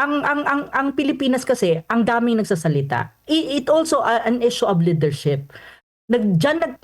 ang Pilipinas kasi, ang daming nagsasalita. It also an issue of leadership. Diyan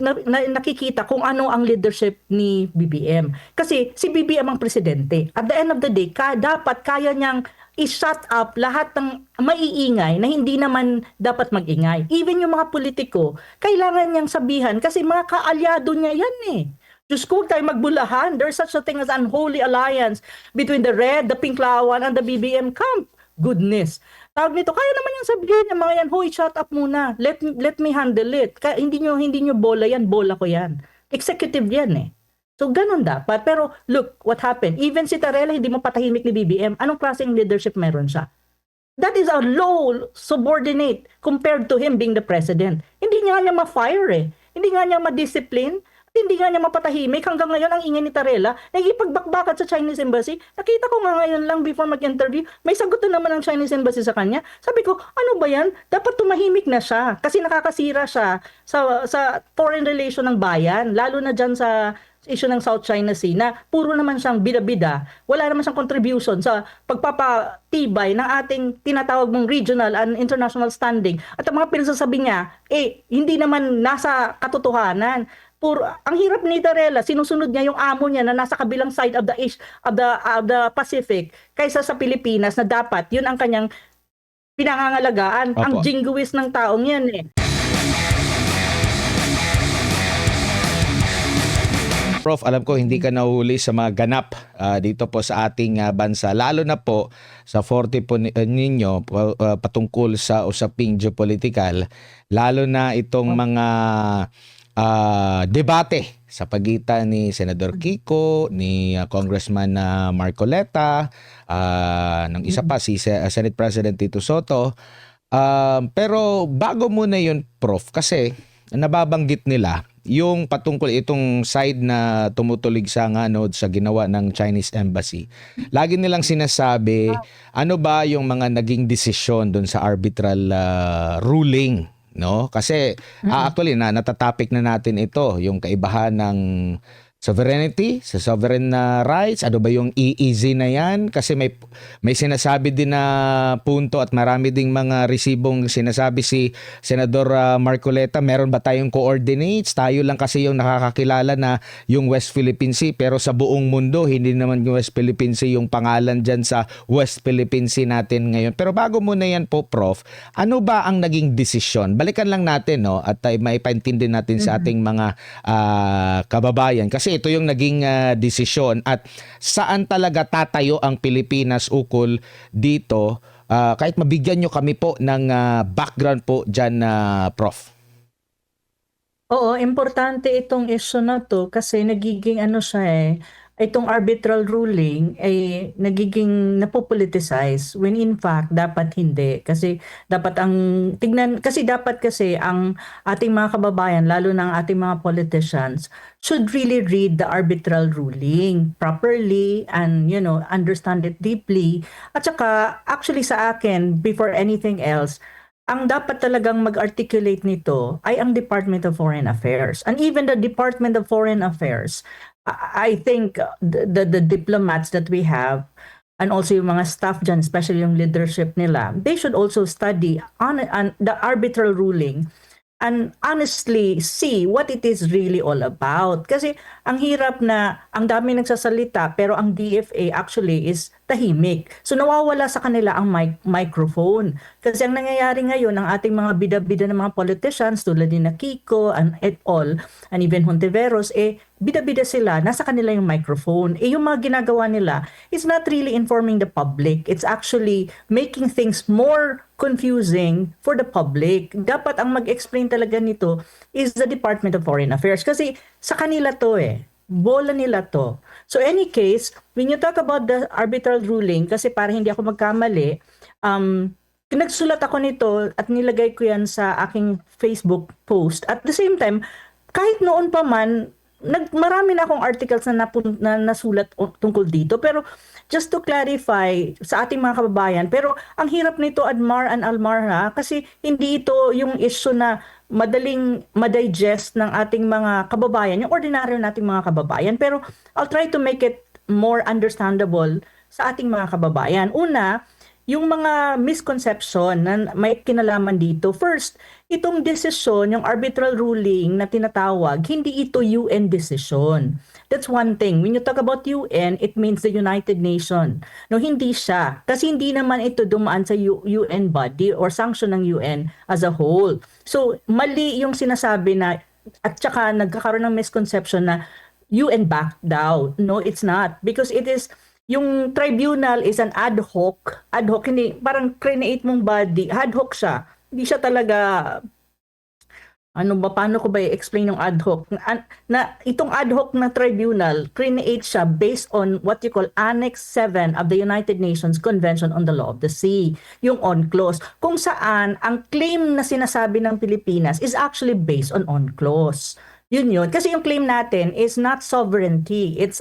nakikita kung ano ang leadership ni BBM. Kasi si BBM ang presidente. At the end of the day, dapat kaya niyang i-shut up lahat ng maiingay na hindi naman dapat magingay. Even yung mga politiko, kailangan niyang sabihan kasi mga kaalyado niya yan eh. Diyos ko, huwag tayo magbulahan. There's such a thing as unholy alliance between the red, the Pinklawan, and the BBM camp. Goodness. Tawag nito, kaya naman yung sabihin ng mga yan, hoy, shut up muna. Let me handle it. Hindi nyo bola yan, bola ko yan. Executive yan eh. So, ganun dapat. Pero, look, what happened? Even si Tarela, hindi mo patahimik ni BBM. Anong klaseng leadership meron siya? That is a low subordinate compared to him being the president. Hindi nga niya ma-fire eh. Hindi nga niya ma-discipline. Hindi nga niya mapatahimik. Hanggang ngayon, ang ingay ni Tarela, nagipagbakbakat sa Chinese Embassy. Nakita ko nga ngayon lang before mag-interview, may sagot na naman ng Chinese Embassy sa kanya. Sabi ko, ano ba yan? Dapat tumahimik na siya. Kasi nakakasira siya sa foreign relation ng bayan. Lalo na dyan sa issue ng South China Sea na puro naman siyang bida-bida. Wala naman siyang contribution sa pagpapatibay ng ating tinatawag mong regional and international standing. At ang mga pinagsasabi niya, hindi naman nasa katotohanan. Ang hirap ni Tarela, sinusunod niya yung amo niya na nasa kabilang side of the Pacific kaysa sa Pilipinas na dapat yun ang kanyang pinangangalagaan. Opo. Ang jingoist ng taong yan eh. Prof, alam ko hindi ka nahuli sa mga ganap dito po sa ating bansa. Lalo na po sa 40 po ninyo patungkol sa usaping geopolitical. Lalo na itong mga debate sa pagitan ni Senador Kiko, ni Congressman Marcoleta, ng isa pa si Senate President Tito Soto. Pero bago muna yun, Prof, kasi nababanggit nila yung patungkol itong side na tumutulig sa sa ginawa ng Chinese Embassy. Lagi nilang sinasabi, ano ba yung mga naging desisyon doon sa arbitral ruling, no? Kasi actually natatopic na natin ito, yung kaibahan ng sovereignty, sa sovereign rights, ano ba yung EEZ na yan? Kasi may sinasabi din na punto at marami ding mga resibong sinasabi si Senador Marcoleta, meron ba tayong coordinates? Tayo lang kasi yung nakakakilala na yung West Philippine Sea, pero sa buong mundo, hindi naman yung West Philippine Sea yung pangalan dyan sa West Philippine Sea natin ngayon. Pero bago muna yan po, Prof, ano ba ang naging desisyon? Balikan lang natin, no? At maipaintindi natin sa ating mga kababayan. Kasi ito yung naging desisyon at saan talaga tatayo ang Pilipinas ukol dito, kahit mabigyan nyo kami po ng background po dyan, Prof. Oo, importante itong issue na to kasi nagiging itong arbitral ruling ay nagiging napopoliticize when in fact dapat hindi kasi dapat dapat ang ating mga kababayan lalo na ang ating mga politicians should really read the arbitral ruling properly and understand it deeply. At saka actually sa akin, before anything else, ang dapat talagang mag-articulate nito ay ang Department of Foreign Affairs. And even the Department of Foreign Affairs, I think the diplomats that we have and also yung mga staff dyan, especially yung leadership nila, they should also study on the arbitral ruling and honestly see what it is really all about. Kasi ang hirap na ang dami nagsasalita pero ang DFA actually is tahimik. So nawawala sa kanila ang microphone. Kasi ang nangyayari ngayon ng ating mga bida-bida ng mga politicians tulad ni Kiko and et al. And even Hontiveros, bida-bida sila, nasa kanila yung microphone. Yung mga ginagawa nila is not really informing the public. It's actually making things more confusing for the public. Dapat ang mag-explain talaga nito is the Department of Foreign Affairs. Kasi sa kanila to bola nila to. So any case, when you talk about the arbitral ruling, kasi para hindi ako magkamali, nagsulat ako nito at nilagay ko yan sa aking Facebook post. At the same time, kahit noon pa man, marami na akong articles na nasulat tungkol dito. Pero just to clarify sa ating mga kababayan, pero ang hirap nito Admar and Almar kasi hindi ito yung issue na madaling ma-digest ng ating mga kababayan, yung ordinaryo nating mga kababayan. Pero I'll try to make it more understandable sa ating mga kababayan. Una, yung mga misconception na may kinalaman dito. First, itong desisyon, yung arbitral ruling na tinatawag, hindi ito UN decision. That's one thing. When you talk about UN, it means the United Nations. No, hindi siya. Kasi hindi naman ito dumaan sa UN body or sanction ng UN as a whole. So, mali yung sinasabi na, at saka nagkakaroon ng misconception na UN backed down. No, it's not. Because it is, yung tribunal is an ad hoc, hindi, parang create mong body, ad hoc siya. Hindi siya talaga, paano ko ba i-explain yung ad hoc? Itong ad hoc na tribunal, create siya based on what you call Annex 7 of the United Nations Convention on the Law of the Sea, yung UNCLOS, kung saan ang claim na sinasabi ng Pilipinas is actually based on UNCLOS. Yun. Kasi yung claim natin is not sovereignty. It's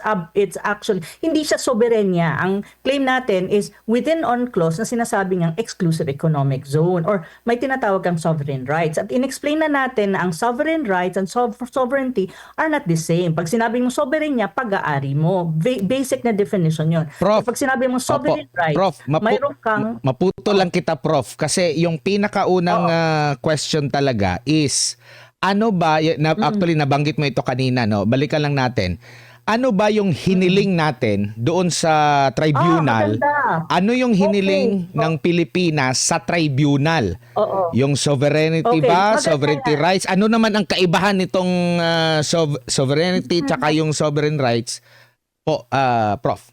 actually, hindi siya soberenya. Ang claim natin is within UNCLOS na sinasabi ngang exclusive economic zone or may tinatawag kang sovereign rights. At inexplain na natin na ang sovereign rights and sovereignty are not the same. Pag sinabi mong soberenya, pag-aari mo. Basic na definition yun. Prof, Pag sinabi mong sovereign rights, Prof, mayroon kang... maputo lang kita, Prof. Kasi yung pinakaunang question talaga is, ano ba, actually nabanggit mo ito kanina, no? Balikan lang natin. Ano ba yung hiniling natin doon sa tribunal? Maganda. Ano yung hiniling ng Pilipinas sa tribunal? Oo. Yung sovereignty ba? Maganda Sovereignty yan. rights? Ano naman ang kaibahan nitong sovereignty tsaka yung sovereign rights? Po, Prof.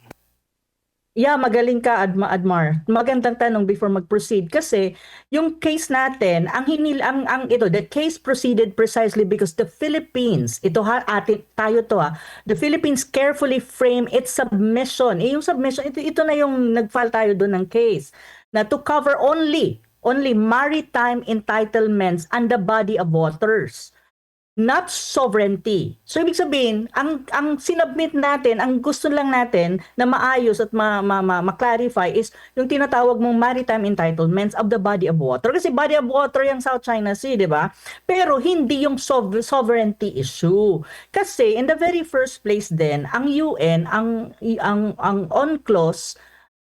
Yeah, magaling ka, Admar. Magandang tanong before mag-proceed kasi yung case natin, the case proceeded precisely because the Philippines, the Philippines carefully frame its submission. Yung submission, ito na yung nag-file tayo doon ng case na to cover only maritime entitlements and the body of waters. Not sovereignty. So ibig sabihin, ang sinubmit natin, ang gusto lang natin na maayos at ma-clarify is yung tinatawag mong maritime entitlements of the body of water. Kasi body of water yung South China Sea, di ba? Pero hindi yung sovereignty issue. Kasi in the very first place din, ang UN, ang UNCLOS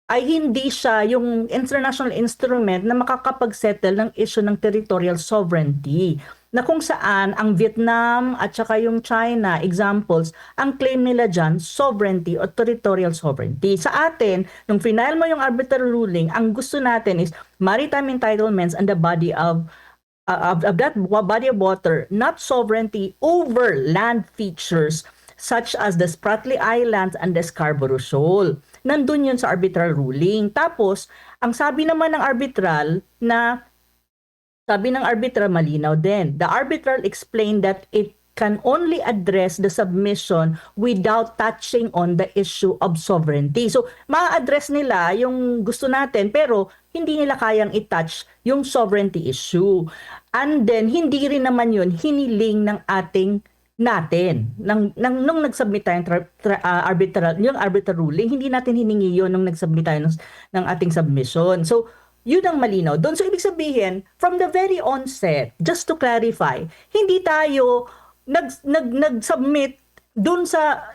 ay hindi siya yung international instrument na makakapag-settle ng issue ng territorial sovereignty, na kung saan ang Vietnam at saka yung China, examples, ang claim nila dyan, sovereignty or territorial sovereignty. Sa atin, nung final mo yung arbitral ruling, ang gusto natin is maritime entitlements and the body of that body of water, not sovereignty over land features such as the Spratly Islands and the Scarborough Shoal. Nandun yun sa arbitral ruling. Tapos, ang sabi naman ng arbitral malinaw din. The arbitral explained that it can only address the submission without touching on the issue of sovereignty. So, ma-address nila yung gusto natin pero hindi nila kayang i-touch yung sovereignty issue. And then, hindi rin naman yun hiniling ng nung nag-submit tayo yung arbitral ruling, hindi natin hiningi yun nung nag-submit tayo ng ating submission. So, yun ang malinaw doon. So, ibig sabihin, from the very onset, just to clarify, hindi tayo nag-submit doon sa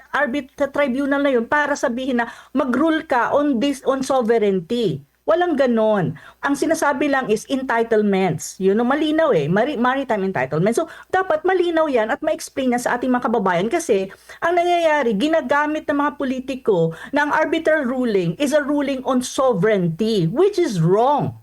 tribunal na yun para sabihin na mag-rule ka on sovereignty. Walang ganon. Ang sinasabi lang is entitlements. Yun ang malinaw maritime entitlements. So, dapat malinaw yan at ma-explain na sa ating mga kababayan kasi ang nangyayari, ginagamit ng mga politiko na ang arbitral ruling is a ruling on sovereignty, which is wrong.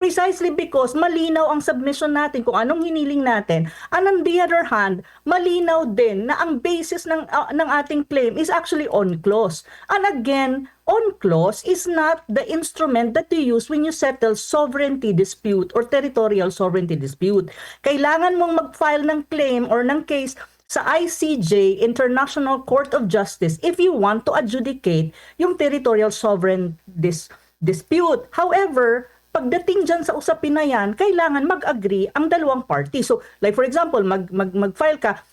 Precisely because malinaw ang submission natin kung anong hiniling natin. And on the other hand, malinaw din na ang basis ng ating claim is actually UNCLOS. And again, UNCLOS is not the instrument that you use when you settle sovereignty dispute or territorial sovereignty dispute. Kailangan mong mag-file ng claim or ng case sa ICJ, International Court of Justice, if you want to adjudicate yung territorial sovereign dispute. However, pagdating dyan sa usapin na yan, kailangan mag-agree ang dalawang party. So, like for example, mag-file ka,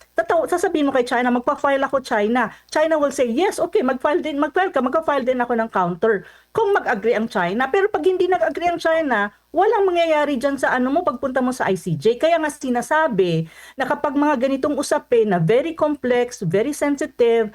sasabihin mo kay China, magpa-file ako China. China will say, yes, okay, mag-file ka, magpa-file din ako ng counter. Kung mag-agree ang China. Pero pag hindi nag-agree ang China, walang mangyayari dyan sa pagpunta mo sa ICJ. Kaya nga sinasabi na kapag mga ganitong usapin na very complex, very sensitive,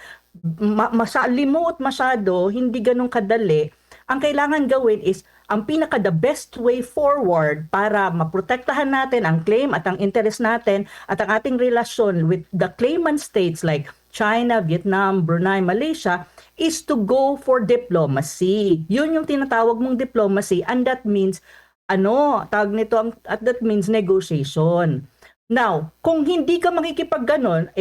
limuot masyado, hindi ganun kadali, ang kailangan gawin is ang pinaka the best way forward para maprotektahan natin ang claim at ang interest natin at ang ating relasyon with the claimant states like China, Vietnam, Brunei, Malaysia is to go for diplomacy. Yun yung tinatawag mong diplomacy, and that means tawag nito, at that means negotiation. Now, kung hindi ka makikipag-ganon,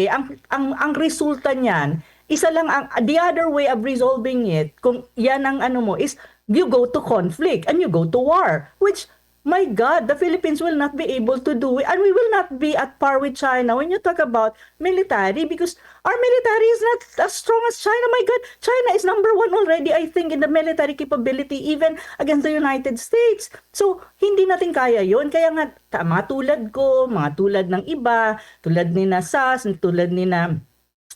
ang resulta niyan, isa lang the other way of resolving it, kung yan ang mo, is you go to conflict and you go to war, which, my God, the Philippines will not be able to do it, and we will not be at par with China when you talk about military, because our military is not as strong as China. My God, China is number one already, I think, in the military capability, even against the United States. So, hindi natin kaya yon. Kaya nga, mga tulad ko, mga tulad ng iba, tulad ni na SAS, tulad ni na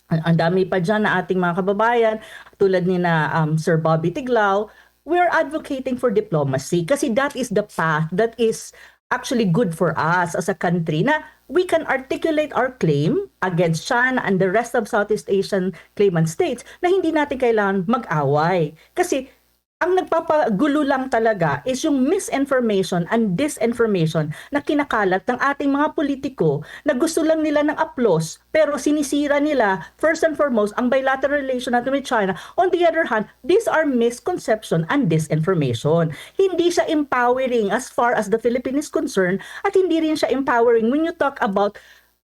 ang dami pa dyan na ating mga kababayan, tulad ni na Sir Bobby Tiglao, we're advocating for diplomacy kasi that is the path that is actually good for us as a country na we can articulate our claim against China and the rest of Southeast Asian claimant states na hindi natin kailangan mag-away. Kasi ang nagpapagulo lang talaga is yung misinformation and disinformation na kinakalat ng ating mga politiko na gusto lang nila ng applause pero sinisira nila first and foremost ang bilateral relation natin with China. On the other hand, these are misconception and disinformation. Hindi siya empowering as far as the Philippines is concerned at hindi rin siya empowering when you talk about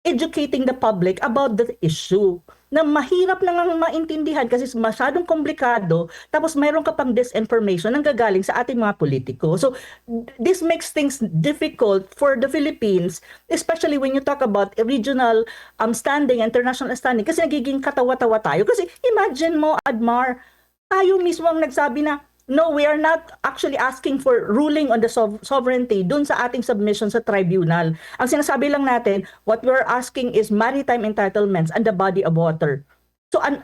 educating the public about the issue na mahirap na nga maintindihan kasi masyadong komplikado tapos mayroon ka pang disinformation nang gagaling sa ating mga politiko. So this makes things difficult for the Philippines, especially when you talk about regional standing, international standing, kasi nagiging katawa-tawa tayo. Kasi imagine mo, Admar, tayo mismo ang nagsabi na no, we are not actually asking for ruling on the sovereignty dun sa ating submission sa tribunal. Ang sinasabi lang natin, what we're asking is maritime entitlements and the body of water. So ang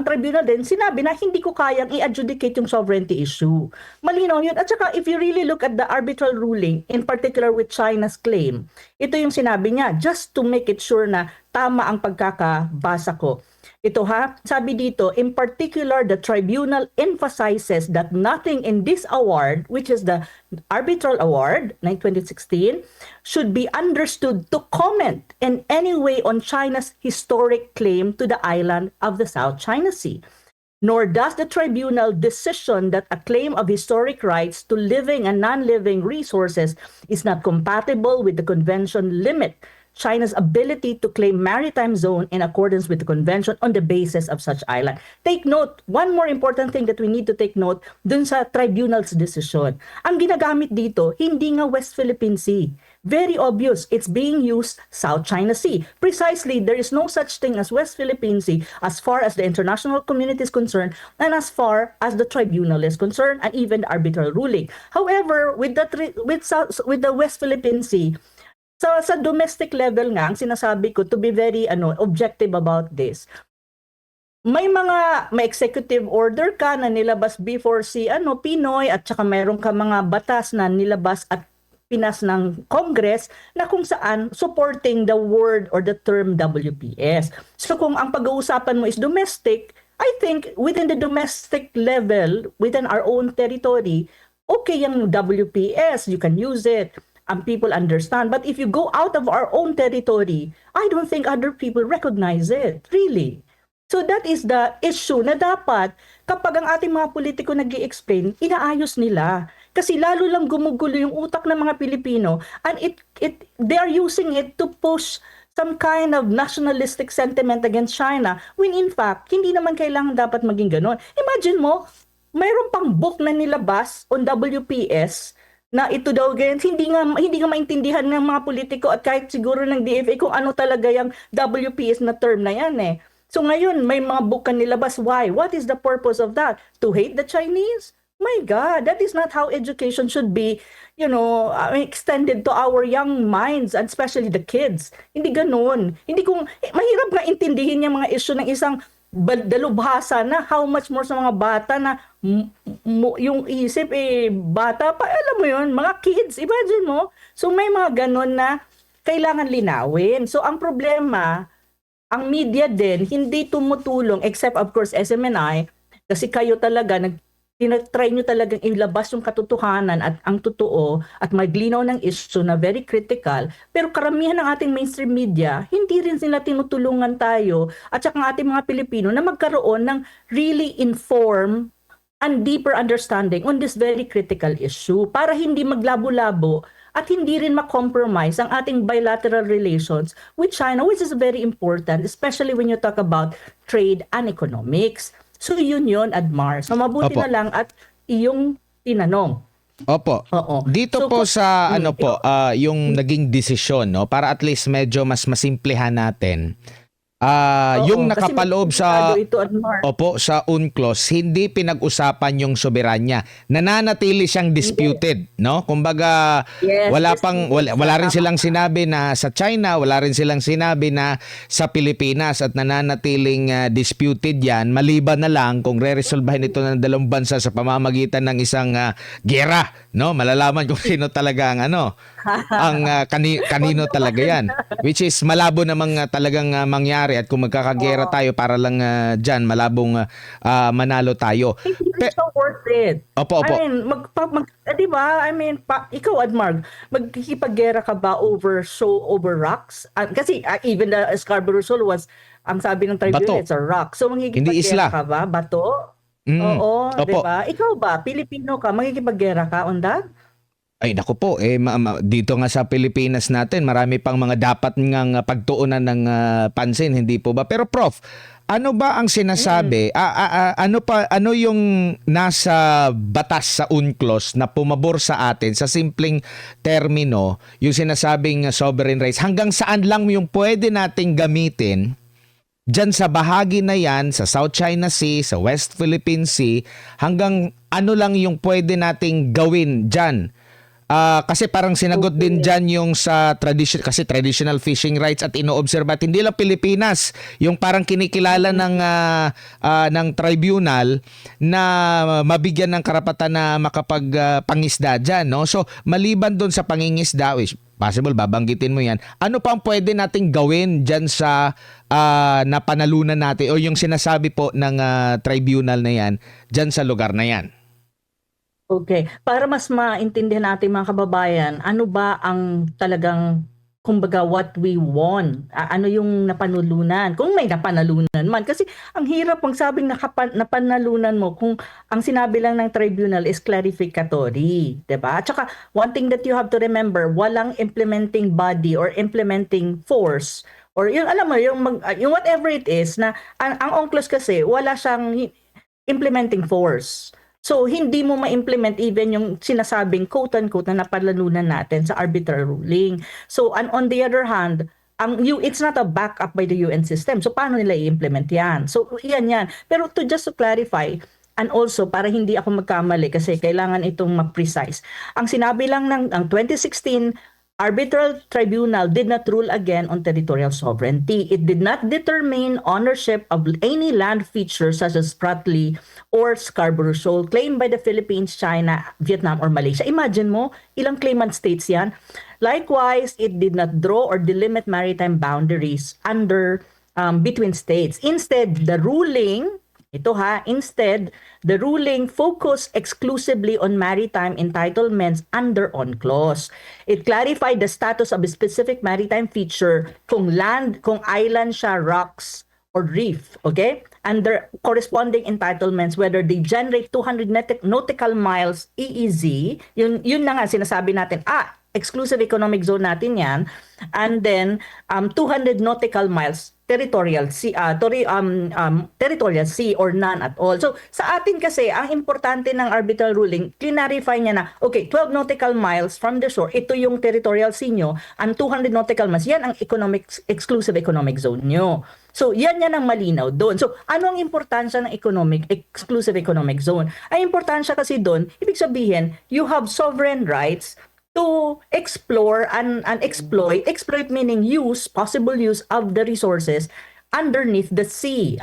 tribunal din, sinabi na hindi ko kayang i-adjudicate yung sovereignty issue. Malinaw yun. At saka if you really look at the arbitral ruling, in particular with China's claim, ito yung sinabi niya, just to make it sure na tama ang pagkakabasa ko. Ito sabi dito, in particular, the tribunal emphasizes that nothing in this award, which is the arbitral award, 2016, should be understood to comment in any way on China's historic claim to the island of the South China Sea. Nor does the tribunal decision that a claim of historic rights to living and non-living resources is not compatible with the convention limit China's ability to claim maritime zone in accordance with the convention on the basis of such island. Take note, one more important thing that we need to take note dun sa tribunal's decision. Ang ginagamit dito, hindi nga West Philippine Sea. Very obvious, it's being used South China Sea. Precisely, there is no such thing as West Philippine Sea as far as the international community is concerned and as far as the tribunal is concerned and even the arbitral ruling. However, with the West Philippine Sea, sa domestic level nga, ang sinasabi ko to be very objective about this. May executive order ka na nilabas before si Pinoy at saka mayroon ka mga batas na nilabas at pinas ng Congress na kung saan supporting the word or the term WPS. So kung ang pag-uusapan mo is domestic, I think within the domestic level, within our own territory, okay yung WPS, you can use it. People understand. But if you go out of our own territory, I don't think other people recognize it, really. So that is the issue na dapat kapag ang ating mga politiko nag-i-explain, inaayos nila. Kasi lalo lang gumugulo yung utak ng mga Pilipino and they are using it to push some kind of nationalistic sentiment against China when in fact, hindi naman kailangan dapat maging ganon. Imagine mo, mayroon pang book na nilabas on WPS na ito daw ganyan, hindi nga maintindihan ng mga politiko at kahit siguro ng DFA kung ano talaga yung WPS na term na yan eh. So ngayon, may mga book nilabas. Why? What is the purpose of that? To hate the Chinese? My God, that is not how education should be, extended to our young minds and especially the kids. Hindi ganoon. Mahirap nga intindihin yung mga issue ng isang dalubhasa na how much more sa mga bata na yung isip bata pa, alam mo yun, mga kids, imagine mo. So may mga ganon na kailangan linawin. So ang problema, ang media din hindi tumutulong except of course SMNI kasi kayo talaga tinatry nyo talagang ilabas yung katotohanan at ang totoo at maglinaw ng issue na very critical. Pero karamihan ng ating mainstream media, hindi rin sila tinutulungan tayo at saka ang ating mga Pilipino na magkaroon ng really informed and deeper understanding on this very critical issue para hindi maglabo-labo at hindi rin ma-compromise ang ating bilateral relations with China, which is very important, especially when you talk about trade and economics. So yun Admar. So mabuti Opo. na lang at iyong tinanong. Opo. Oo. Dito So, po sa mm, ano po, yung naging desisyon, no, para at least medyo mas masimplehan natin. Yung Oo, kasi nakapaloob may sa komplikado ito, Admar. Opo, sa UNCLOS, hindi pinag-usapan yung soberanya. Nananatili siyang disputed, no? Kumbaga, Yes, wala rin silang sinabi na sa China, wala rin silang sinabi na sa Pilipinas at nananatiling disputed 'yan maliban na lang kung reresolbahin ito ng dalawang bansa sa pamamagitan ng isang giyera, no? Malalaman kung sino talaga ang kanino talaga 'yan. Which is malabo namang talagang mangyari at kung magkakagera tayo para lang diyan malabong manalo tayo. Hindi rin siya worth it. Opo. I mean, di ba? I mean, ikaw, Admar, magkikipaggera ka ba over rocks? Kasi even the Scarborough Shoal was, ang sabi ng tribunal, Bato. it's a rock. So, Hindi isla. magkikipaggera ka ba? Bato? Oo, di Opo. ba? Ikaw ba? Pilipino ka, magkikipaggera ka on that? Ay naku po, dito nga sa Pilipinas natin, marami pang mga dapat ngang pagtuunan ng pansin, hindi po ba? Pero Prof, ano ba ang sinasabi? Ano yung nasa batas sa UNCLOS na pumabor sa atin sa simpleng termino, yung sinasabing sovereign rights? Hanggang saan lang yung pwede nating gamitin diyan sa bahagi na yan, sa South China Sea, sa West Philippine Sea, hanggang ano lang yung pwede nating gawin diyan? Kasi parang sinagot din dyan yung sa traditional fishing rights at inoobserba at hindi lang Pilipinas yung parang kinikilala ng tribunal na mabigyan ng karapatan na makapagpangisda dyan, no? So maliban doon sa pangingisda, which possible babanggitin mo yan, ano pa ang pwede nating gawin dyan sa napanalunan natin o yung sinasabi po ng tribunal na yan dyan sa lugar na yan? Okay. Para mas maintindihan natin mga kababayan, ano ba ang talagang, kumbaga, what we won? Ano yung napanulunan? Kung may napanalunan man. Kasi ang hirap pang sabing napanalunan mo kung ang sinabi lang ng tribunal is clarificatory. Diba? At saka, one thing that you have to remember, walang implementing body or implementing force or yung alam mo yung whatever it is na ang UNCLOS kasi wala siyang implementing force. So, hindi mo ma-implement even yung sinasabing quote-unquote na napalalunan natin sa arbitral ruling. So, on the other hand, it's not a backup by the UN system. So, paano nila i-implement yan? So, yan. Pero just to clarify, and also para hindi ako magkamali kasi kailangan itong mag-precise. Ang sinabi lang ng 2016 Arbitral Tribunal did not rule again on territorial sovereignty. It did not determine ownership of any land features such as Spratly or Scarborough Shoal claimed by the Philippines, China, Vietnam, or Malaysia. Imagine mo, ilang claimant states yan. Likewise, it did not draw or delimit maritime boundaries between states. Instead, the ruling focused exclusively on maritime entitlements under UNCLOS. It clarified the status of a specific maritime feature kung island siya, rocks, or reef, okay? Under corresponding entitlements, whether they generate 200 nautical miles EEZ, yun na nga sinasabi natin, exclusive economic zone natin yan, and then 200 nautical miles territorial sea, territorial sea or none at all. So sa atin kasi ang importante ng arbitral ruling, clarify niya na okay, 12 nautical miles from the shore, ito yung territorial sea nyo, ang 200 nautical miles, yan ang exclusive economic zone nyo. So yan ang malinaw doon. So ano ang importansya ng exclusive economic zone? Ang importansya kasi doon, ibig sabihin, you have sovereign rights to explore and exploit meaning possible use of the resources underneath the sea,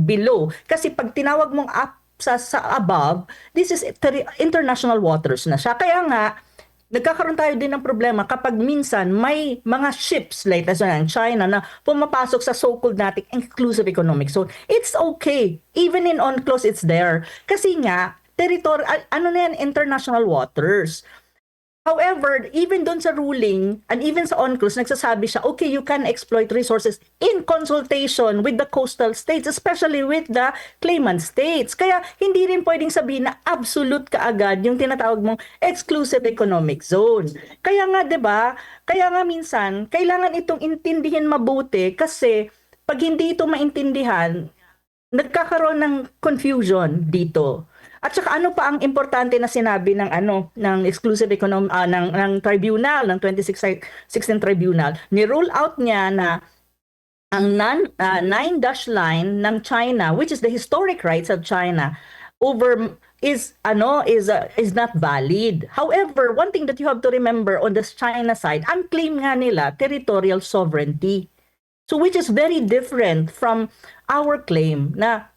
below. Kasi pag tinawag mong up sa above, this is international waters na siya. Kaya nga, nagkakaroon tayo din ng problema kapag minsan may mga ships like China na pumapasok sa so-called nating exclusive economic zone. It's okay. Even in UNCLOS, it's there. Kasi nga, ano na yan, international waters. However, even doon sa ruling and even sa UNCLOS, nagsasabi siya, okay, you can exploit resources in consultation with the coastal states, especially with the claimant states. Kaya hindi rin pwedeng sabihin na absolute kaagad yung tinatawag mong exclusive economic zone. Kaya nga, 'di ba? Kaya nga minsan, kailangan itong intindihin mabuti kasi pag hindi ito maintindihan, nagkakaroon ng confusion dito. At saka ano pa ang importante na sinabi ng ng exclusive ng tribunal ng 2016 tribunal, ni-rule out niya na ang nine dash line ng China, which is the historic rights of China, is not valid. However, one thing that you have to remember on the China side, ang claim nga nila territorial sovereignty. So which is very different from our claim na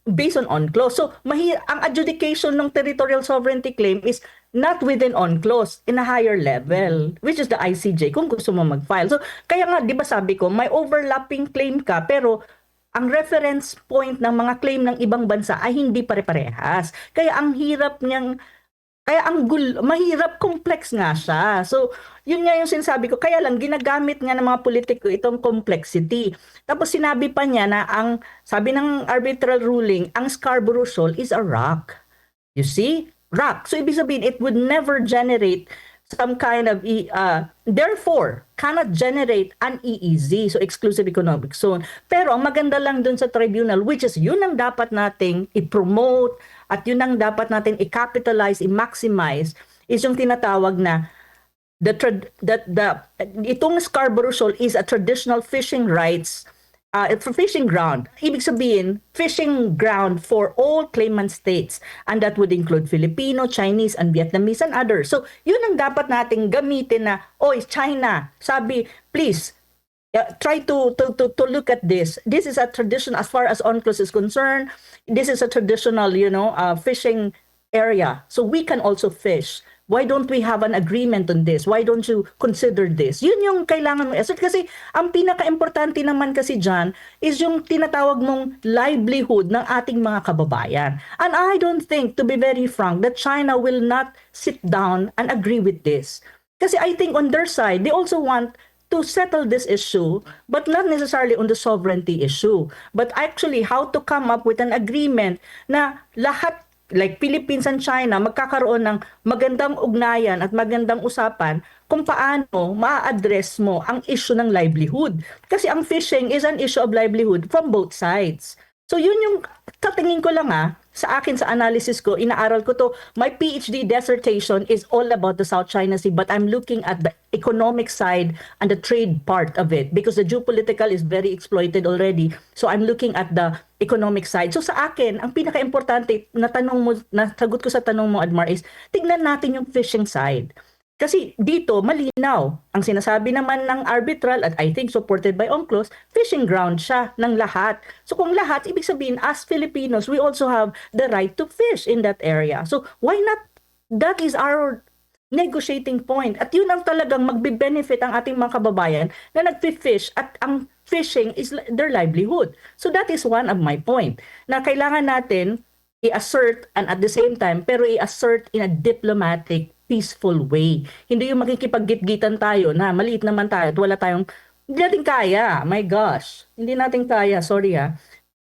based on UNCLOS. So ang adjudication ng territorial sovereignty claim is not within UNCLOS, in a higher level, which is the ICJ kung gusto mo mag-file. So kaya nga, di ba sabi ko, may overlapping claim ka, pero ang reference point ng mga claim ng ibang bansa ay hindi pare-parehas. Kaya ang hirap niyang mahirap, complex nga siya. So, yun nga yung sinasabi ko. Kaya lang, ginagamit nga ng mga politiko itong complexity. Tapos sinabi pa niya na sabi ng arbitral ruling, ang Scarborough Shoal is a rock. You see? Rock. So, ibig sabihin, it would never generate some kind of, therefore, cannot generate an EEZ, so exclusive economic zone. Pero ang maganda lang dun sa tribunal, which is yun ang dapat nating i-promote at yun ang dapat natin i-capitalize, i-maximize, is yung tinatawag na itong Scarborough Shoal is a traditional fishing rights, fishing ground. Ibig sabihin, fishing ground for all claimant states. And that would include Filipino, Chinese, and Vietnamese, and others. So, yun ang dapat nating gamitin na, China, sabi, please, try to look at this. This is a tradition, as far as UNCLOS is concerned, this is a traditional, fishing area. So, we can also fish. Why don't we have an agreement on this? Why don't you consider this? Yun yung kailangan mo assert. Kasi ang pinaka-importante naman kasi dyan is yung tinatawag mong livelihood ng ating mga kababayan. And I don't think, to be very frank, that China will not sit down and agree with this. Kasi I think on their side, they also want to settle this issue, but not necessarily on the sovereignty issue, but actually how to come up with an agreement na lahat, like Philippines and China, magkakaroon ng magandang ugnayan at magandang usapan kung paano ma-address mo ang issue ng livelihood. Kasi ang fishing is an issue of livelihood from both sides. So yun yung katingin ko lang sa akin sa analysis ko, inaaral ko to. My PhD dissertation is all about the South China Sea, but I'm looking at the economic side and the trade part of it because the geopolitical is very exploited already. So I'm looking at the economic side. So sa akin, ang pinaka-importante na sagot ko sa tanong mo, Admar, is tignan natin yung fishing side. Kasi dito, malinaw. Ang sinasabi naman ng arbitral, at I think supported by UNCLOS, fishing ground siya ng lahat. So kung lahat, ibig sabihin, as Filipinos, we also have the right to fish in that area. So why not? That is our negotiating point. At yun ang talagang magbe-benefit ang ating mga kababayan na nagfi-fish at ang fishing is their livelihood. So that is one of my point. Na kailangan natin i-assert and at the same time, pero i-assert in a diplomatic, peaceful way. Hindi yung makikipag-gitgitan tayo na maliit naman tayo at wala tayong, hindi natin kaya. My gosh. Hindi natin kaya. Sorry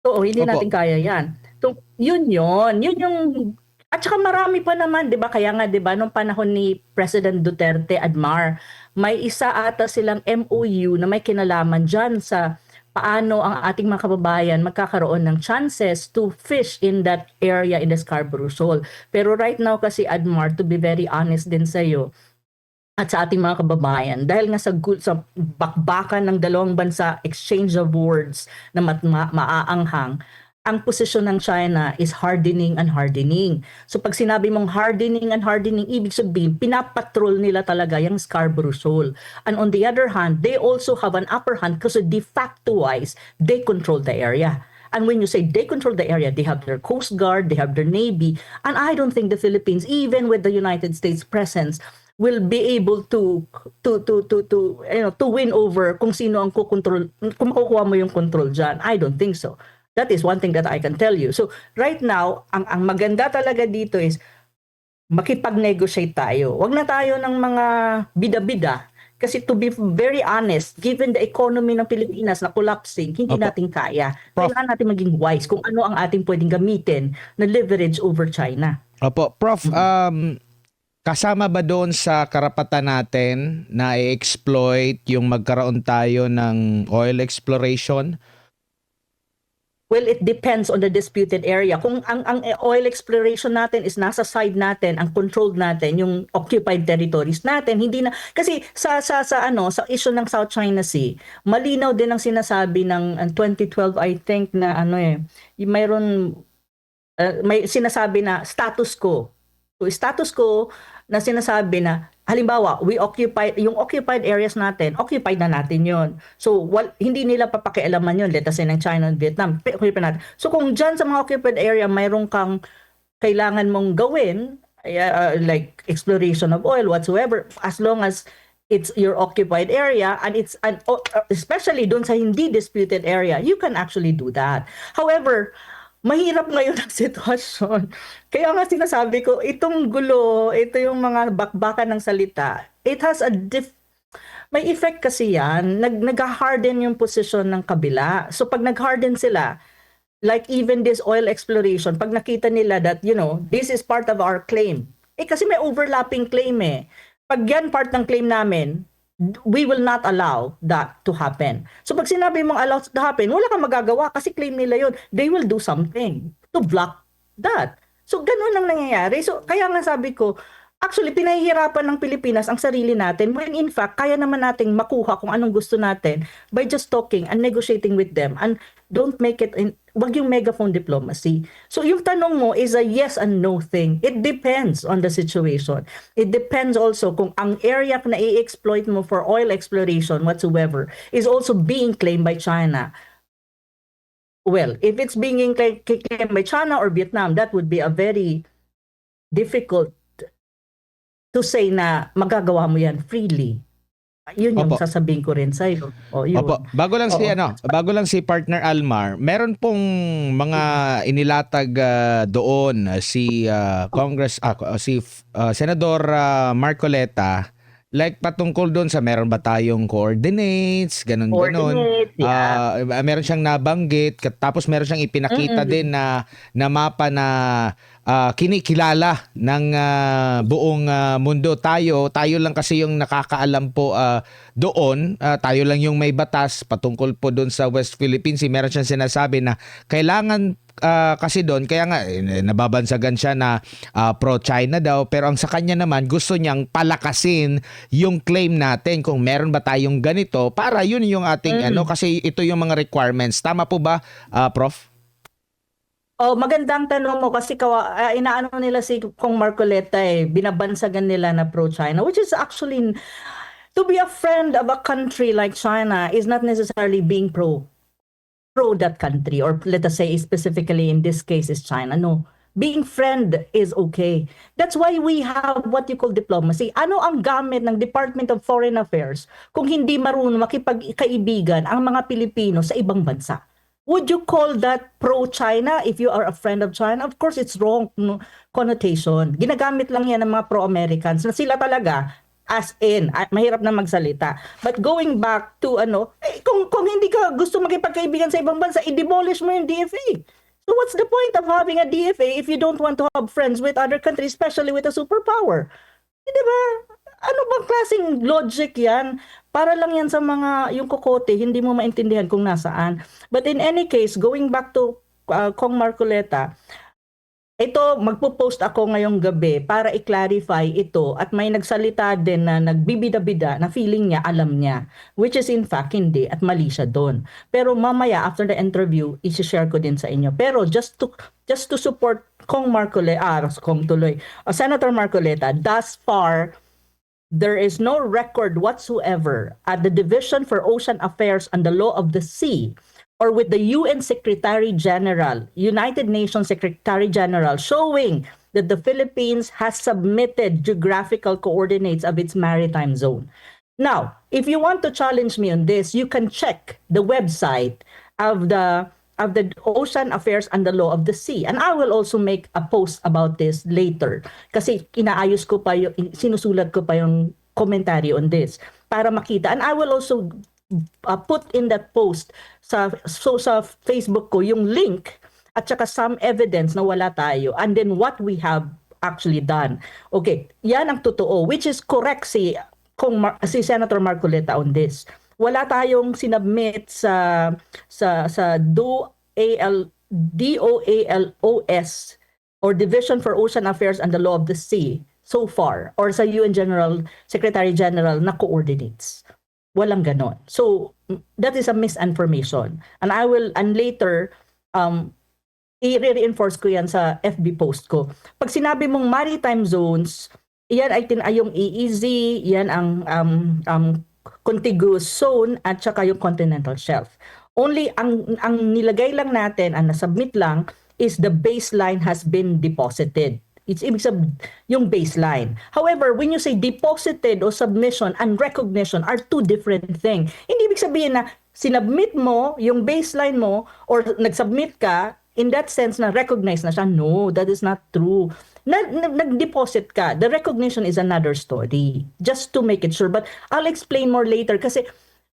hindi natin kaya yan. So, yun yung, at saka marami pa naman, di ba? Kaya nga, di ba, nung panahon ni President Duterte, Admar, may isa ata silang MOU na may kinalaman dyan sa paano ang ating mga kababayan magkakaroon ng chances to fish in that area in the Scarborough Shoal. Pero right now kasi, Admar, to be very honest din sa iyo at sa ating mga kababayan, dahil nga sa bakbakan ng dalawang bansa, exchange of words na maaanghang, ang posisyon ng China is hardening and hardening. So pag sinabi mong hardening and hardening, ibig sabihin, pinapatrol nila talaga yung Scarborough Shoal. And on the other hand, they also have an upper hand because de facto-wise, they control the area. And when you say they control the area, they have their Coast Guard, they have their Navy. And I don't think the Philippines, even with the United States presence, will be able to win over kung sino ang kukontrol, kung makukuha mo yung control dyan. I don't think so. That is one thing that I can tell you. So right now, ang maganda talaga dito is makipag-negotiate tayo. Wag na tayo ng mga bida-bida. Kasi to be very honest, given the economy ng Pilipinas na collapsing, hindi Opo. natin kaya. Prof. Kailangan natin maging wise kung ano ang ating pwedeng gamitin na leverage over China. Opo, Prof, kasama ba doon sa karapatan natin na i-exploit yung magkaroon tayo ng oil exploration? Well, it depends on the disputed area. Kung ang oil exploration natin is nasa side natin, ang controlled natin, yung occupied territories natin, hindi na kasi sa issue ng South China Sea, malinaw din ang sinasabi ng 2012 I think na mayroon may sinasabi na status quo. So status quo na sinasabi na halimbawa, yung occupied areas natin, occupied na natin yon. So, hindi nila papakialaman yon, let us say ng China and Vietnam. Occupied natin. So, kung dyan sa mga occupied area, mayroon kang kailangan mong gawin, like exploration of oil, whatsoever, as long as it's your occupied area and especially doon sa hindi disputed area, you can actually do that. However, mahirap ngayon ang sitwasyon. Kaya nga sinasabi ko, itong gulo, ito yung mga bakbakan ng salita, it has may effect kasi yan. Nag-harden yung position ng kabila. So pag nag-harden sila, like even this oil exploration, pag nakita nila that, this is part of our claim. Kasi may overlapping claim eh. Pag yan part ng claim namin, we will not allow that to happen. So pag sinabi mong allow to happen, wala kang magagawa kasi claim nila yun. They will do something to block that. So ganun ang nangyayari. So kaya nga sabi ko, actually pinahihirapan ng Pilipinas ang sarili natin when in fact kaya naman nating makuha kung anong gusto natin by just talking and negotiating with them, and don't make it wag yung megaphone diplomacy. So yung tanong mo is a yes and no thing. It depends on the situation. It depends also kung ang area na i-exploit mo for oil exploration whatsoever is also being claimed by China. Well, if it's being claimed by China or Vietnam, that would be a very difficult to say na magagawa mo yan freely. Yun yung Opo. sasabihin ko rin sa'yo. Yun. Opo, bago lang si partner Almar, meron pong mga inilatag doon si Senador Marcoleta, like patungkol doon sa meron ba tayong coordinates, ganun. Yeah. Meron siyang nabanggit, tapos meron siyang ipinakita din na mapa na kinikilala ng buong mundo. Tayo lang kasi yung nakakaalam po doon. Tayo lang yung may batas patungkol po doon sa West Philippines. Meron siyang sinasabi na kailangan kasi doon, kaya nga nababansagan siya na pro-China daw, pero ang sa kanya naman gusto niyang palakasin yung claim natin kung meron ba tayong ganito para yun yung ating kasi ito yung mga requirements. Tama po ba, Prof? Magandang tanong mo kasi inaano nila si Kong Marcoleta binabansagan nila na pro-China, which is actually, to be a friend of a country like China is not necessarily being pro that country, or let us say specifically in this case is China. No. Being friend is okay. That's why we have what you call diplomacy. Ano ang gamit ng Department of Foreign Affairs kung hindi marunong makipagkaibigan ang mga Pilipino sa ibang bansa? Would you call that pro-China if you are a friend of China? Of course, it's wrong connotation. Ginagamit lang yan ng mga pro-Americans na sila talaga, as in, mahirap na magsalita. But going back to kung hindi ka gusto makipagkaibigan sa ibang bansa, i-demolish mo yung DFA. So what's the point of having a DFA if you don't want to have friends with other countries, especially with a superpower? Diba? Ano bang klaseng logic yan? Para lang yan sa mga, yung kokote, hindi mo maintindihan kung nasaan. But in any case, going back to Kong Marcoleta, ito, magpo-post ako ngayong gabi para i-clarify ito, at may nagsalita din na nagbibida-bida na feeling niya, alam niya, which is in fact hindi, at mali siya doon. Pero mamaya, after the interview, isi-share ko din sa inyo. Pero just to support Senator Marcoleta, thus far, there is no record whatsoever at the Division for Ocean Affairs and the Law of the Sea or with the UN Secretary General, United Nations Secretary General, showing that the Philippines has submitted geographical coordinates of its maritime zone. Now, if you want to challenge me on this, you can check the website of the Ocean Affairs and the Law of the Sea. And I will also make a post about this later kasi inaayos ko pa yung, sinusulat ko pa yung commentary on this para makita. And I will also put in that post sa Facebook ko yung link at saka some evidence na wala tayo and then what we have actually done. Okay, yan ang totoo, which is correct si Senator Marcoleta on this. Wala tayong sinubmit sa DOALOS or Division for Ocean Affairs and the Law of the Sea so far or sa UN Secretary General na coordinates. Walang ganon. So that is a misinformation. And later i-reinforce ko yan sa FB post ko. Pag sinabi mong maritime zones, yan ay yung EEZ, yan ang contiguous zone at saka yung continental shelf. Only ang nilagay lang natin, ang nasubmit lang, is the baseline has been deposited. It's ibig sabihin, yung baseline. However, when you say deposited or submission and recognition are two different things. Hindi ibig sabihin na sinubmit mo yung baseline mo or nagsubmit ka, in that sense na recognize na siya. No, that is not true. Nag-deposit ka. The recognition is another story. Just to make it sure. But I'll explain more later kasi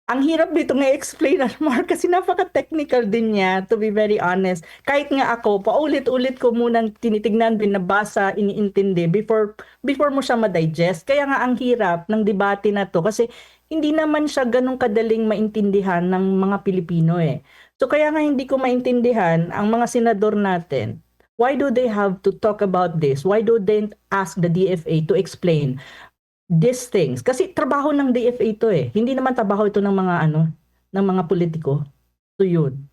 ang hirap dito nga explain, Mark, kasi napaka-technical din niya, to be very honest. Kahit nga ako, paulit-ulit ko munang tinitignan, binabasa, iniintindi before mo siya ma-digest. Kaya nga ang hirap ng debate na to kasi hindi naman siya ganun kadaling maintindihan ng mga Pilipino eh. So kaya nga hindi ko maintindihan ang mga senador natin. Why do they have to talk about this? Why do they ask the DFA to explain these things? Kasi trabaho ng DFA ito eh. Hindi naman trabaho ito ng mga politiko. So yun.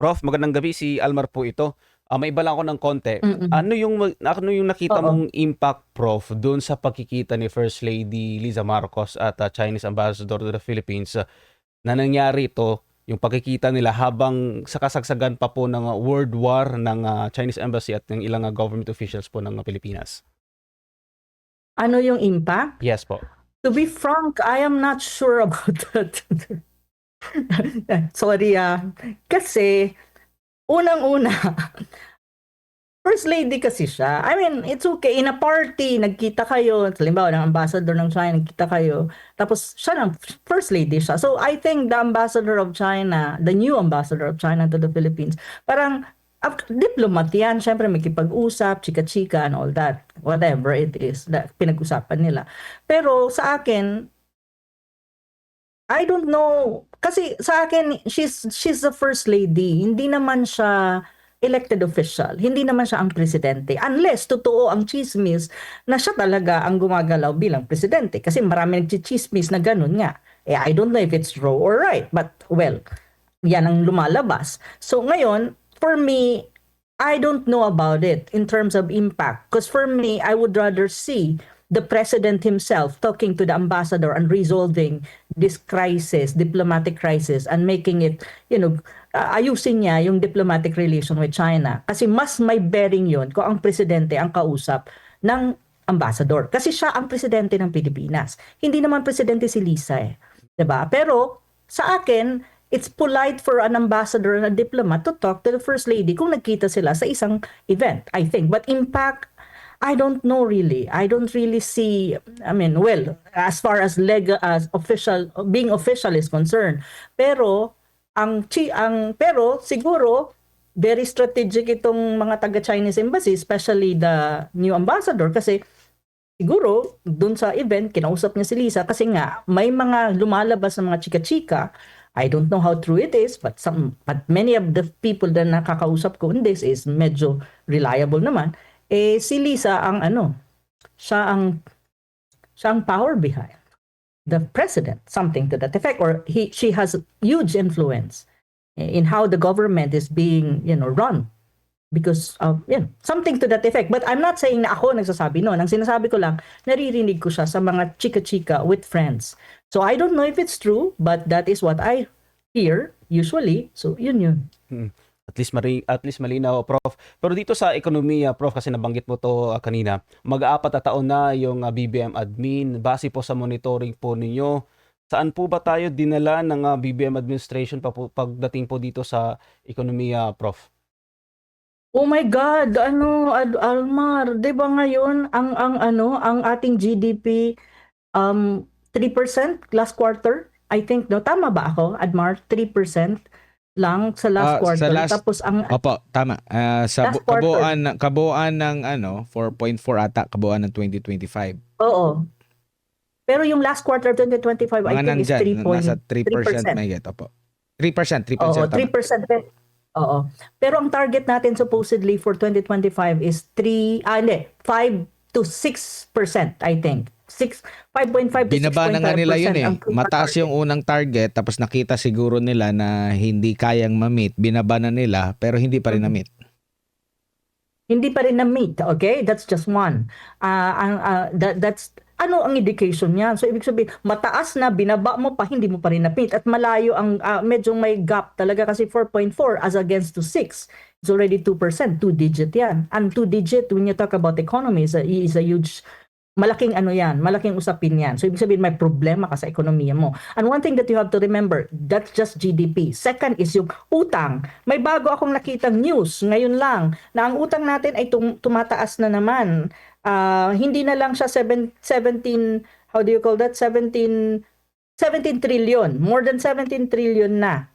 Prof, magandang gabi, si Almar po ito. May iba lang ako ng konti. Ano yung nakita mong impact, Prof, doon sa pagkikita ni First Lady Liza Marcos at Chinese Ambassador to the Philippines na nangyari ito, yung pagkikita nila habang sa kasagsagan pa po ng world war ng Chinese Embassy at ng ilang government officials po ng Pilipinas? Ano yung impact? Yes po. To be frank, I am not sure about that. Sorry kasi unang-una, First Lady kasi siya. I mean, it's okay. In a party, nagkita kayo. Halimbawa, ng ambassador ng China, nagkita kayo. Tapos, siya ng First Lady siya. So, I think the ambassador of China, the new ambassador of China to the Philippines, parang diplomat yan. Siyempre, makipag-usap, chika-chika, and all that. Whatever it is, that pinag-usapan nila. Pero, sa akin, I don't know. Kasi sa akin, she's the First Lady. Hindi naman siya elected official. Hindi naman siya ang presidente. Unless totoo ang chismis na siya talaga ang gumagalaw bilang presidente. Kasi marami nagchichismis na ganun nga. I don't know if it's true or right. But well, yan ang lumalabas. So ngayon, for me, I don't know about it in terms of impact. Because for me, I would rather see the president himself talking to the ambassador and resolving this crisis, diplomatic crisis, and making it, ayusin niya yung diplomatic relation with China. Kasi mas may bearing yun kung ang presidente ang kausap ng ambassador. Kasi siya ang presidente ng Pilipinas. Hindi naman presidente si Lisa eh. 'Di ba? Pero sa akin, it's polite for an ambassador and a diplomat to talk to the First Lady kung nagkita sila sa isang event, I think. But impact, I don't know really. I don't really see, as far as legal, as official, being official is concerned. Pero pero siguro very strategic itong mga taga-Chinese embassy, especially the new ambassador, kasi siguro dun sa event kinausap niya si Lisa kasi nga may mga lumalabas na mga chika-chika. I don't know how true it is, but many of the people na nakakausap ko in this is medyo reliable naman. Si Lisa ang siya ang power behind the president, something to that effect, or she has huge influence in how the government is being run because of something to that effect. But I'm not saying na ako nagsasabi noon. Ang sinasabi ko lang, naririnig ko siya sa mga chika-chika with friends. So I don't know if it's true, but that is what I hear usually. So yun. At least malinaw, Prof. Pero dito sa ekonomiya, Prof, kasi nabanggit mo to kanina, mag-4 na taon na yung BBM admin. Base po sa monitoring po ninyo, Saan po ba tayo dinala ng BBM administration pagdating po dito sa ekonomiya, Prof? Oh my God, Almar, 'di ba ngayon ang ating GDP 3% last quarter? I think, no, tama ba ako, Almar? 3% lang sa last Sa quarter. last, Tapos ang opo, tama. Sa last quarter, kabuuan ng 4.4 ata, kabuuan ng 2025. oo. Pero yung last quarter 2025, I Mga think is nandyan, nasa 3% 3%. may get, opo. 3%, 3%, Oo, tama. 3%. Oo. Pero ang target natin supposedly for 2025 is 5 to 6%, I think. 5.5 to Binaba na nga nila yun 6.5% eh. ang Mataas target. yung unang target, tapos nakita siguro nila na hindi kayang ma-meet. Binaba na nila, pero hindi pa rin na-meet. Hindi pa rin na-meet, okay? That's just one. That's ano ang indication niyan? So ibig sabihin, mataas na, binaba mo pa, hindi mo pa rin na-meet. At malayo ang, medyo may gap talaga kasi 4.4 as against to 6. It's already 2%, 2-digit yan. And 2-digit, when you talk about economy, is a huge, malaking ano yan, malaking usapin yan. So ibig sabihin, may problema ka sa ekonomiya mo. And one thing that you have to remember, that's just GDP. Second is yung utang. May bago akong nakitang news ngayon lang na ang utang natin ay tumataas na naman. Hindi na lang siya 17, how do you call that? 17 trillion. More than 17 trillion na.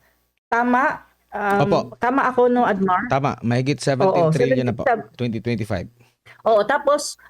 Tama? Opo. Tama ako, no, Admar? Tama, mahigit 17 Oo, trillion na po, 17 2025. Oo, tapos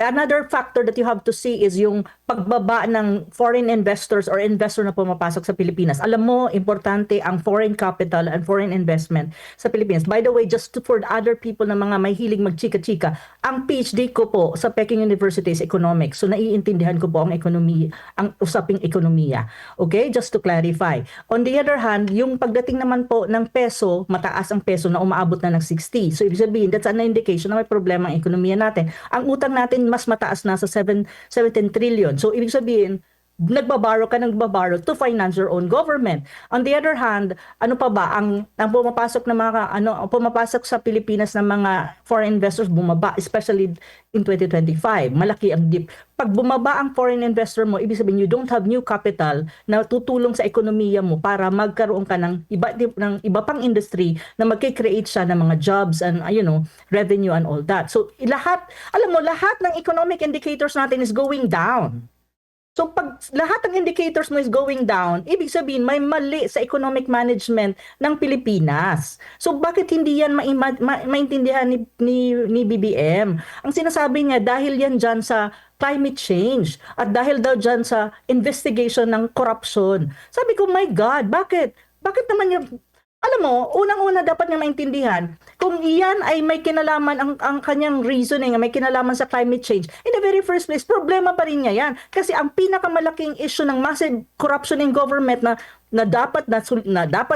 another factor that you have to see is yung pagbaba ng foreign investors or investor na pumapasok sa Pilipinas. Alam mo, importante ang foreign capital and foreign investment sa Pilipinas. By the way, for other people na mga may hilig magchika-chika, ang PhD ko po sa Peking University is economics. So naiintindihan ko po ang ekonomiya, ang usaping ekonomiya. Okay? Just to clarify. On the other hand, yung pagdating naman po ng peso, mataas ang peso na umaabot na ng 60. So ibig sabihin, that's an indication na may problema ang ekonomiya natin. Ang utang natin mas mataas na sa 17 trillion. So ibig sabihin, nagbaborrow to finance your own government. On the other hand, ano pa ba ang pumapasok na mga pumapasok sa Pilipinas ng mga foreign investors bumaba, especially in 2025. Malaki ang dip. Pag bumaba ang foreign investor mo, ibig sabihin you don't have new capital na tutulong sa ekonomiya mo para magkaroon ka ng iba pang industry na magki-create siya ng mga jobs and revenue and all that. So lahat ng economic indicators natin is going down. So pag lahat ng indicators mo is going down, ibig sabihin may mali sa economic management ng Pilipinas. So bakit hindi yan maintindihan ni BBM? Ang sinasabi niya dahil yan dyan sa climate change at dahil daw dyan sa investigation ng corruption. Sabi ko, my God, bakit? Bakit naman yung alam mo, unang-una dapat niya maintindihan kung iyan ay may kinalaman ang kanyang reasoning, may kinalaman sa climate change. In the very first place, problema pa rin niya yan. Kasi ang pinakamalaking issue ng massive corruption in government na dapat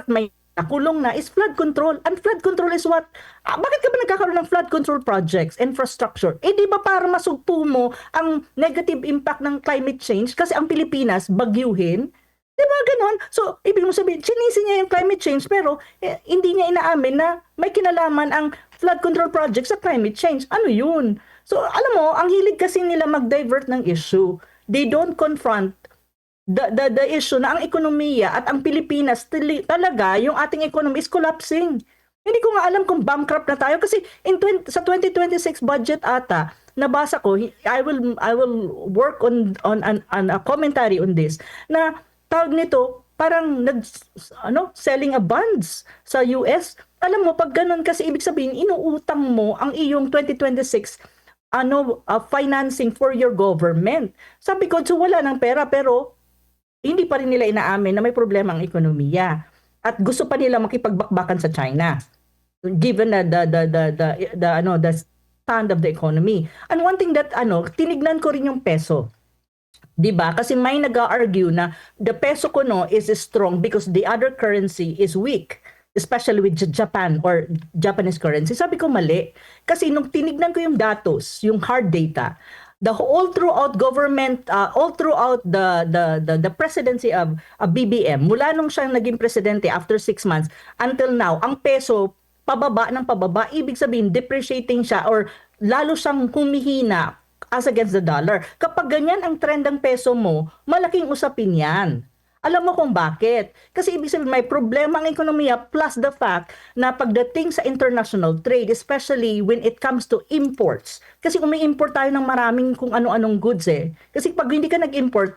may nakulong na is flood control. And flood control is what? Bakit ka ba nagkakaroon ng flood control projects, infrastructure? Di ba para masugpo mo ang negative impact ng climate change? Kasi ang Pilipinas, bagyuhin. Diba ganon? So, ibig mo sabihin, sinisi niya yung climate change pero hindi niya inaamin na may kinalaman ang flood control project sa climate change. Ano yun? So, alam mo, ang hilig kasi nila mag-divert ng issue. They don't confront the issue na ang ekonomiya at ang Pilipinas talaga, yung ating economy is collapsing. Hindi ko nga alam kung bankrupt na tayo kasi sa 2026 budget ata, nabasa ko, I will work on a commentary on this, na tawag nito, parang selling a bonds sa US. Alam mo, pag ganun kasi ibig sabihin, inuutang mo ang iyong 2026 financing for your government. Sabi ko, so wala ng pera pero hindi pa rin nila inaamin na may problema ang ekonomiya. At gusto pa nila makipagbakbakan sa China. Given the stand of the economy. And one thing that tinignan ko rin yung peso. 'Di ba? Kasi may nag-argue na the peso ko is strong because the other currency is weak, especially with Japan or Japanese currency. Sabi ko mali. Kasi nung tinignan ko yung datos, yung hard data, all throughout government, all throughout the presidency of BBM, mula nung siya naging presidente after 6 months until now, ang peso pababa ng pababa, ibig sabihin depreciating siya or lalo siyang humihina as against the dollar. Kapag ganyan ang trend ng peso mo, malaking usapin yan. Alam mo kung bakit? Kasi ibig sabihin may problema ang ekonomiya plus the fact na pagdating sa international trade, especially when it comes to imports. Kasi umi-import tayo ng maraming kung ano-anong goods eh. Kasi pag hindi ka nag-import,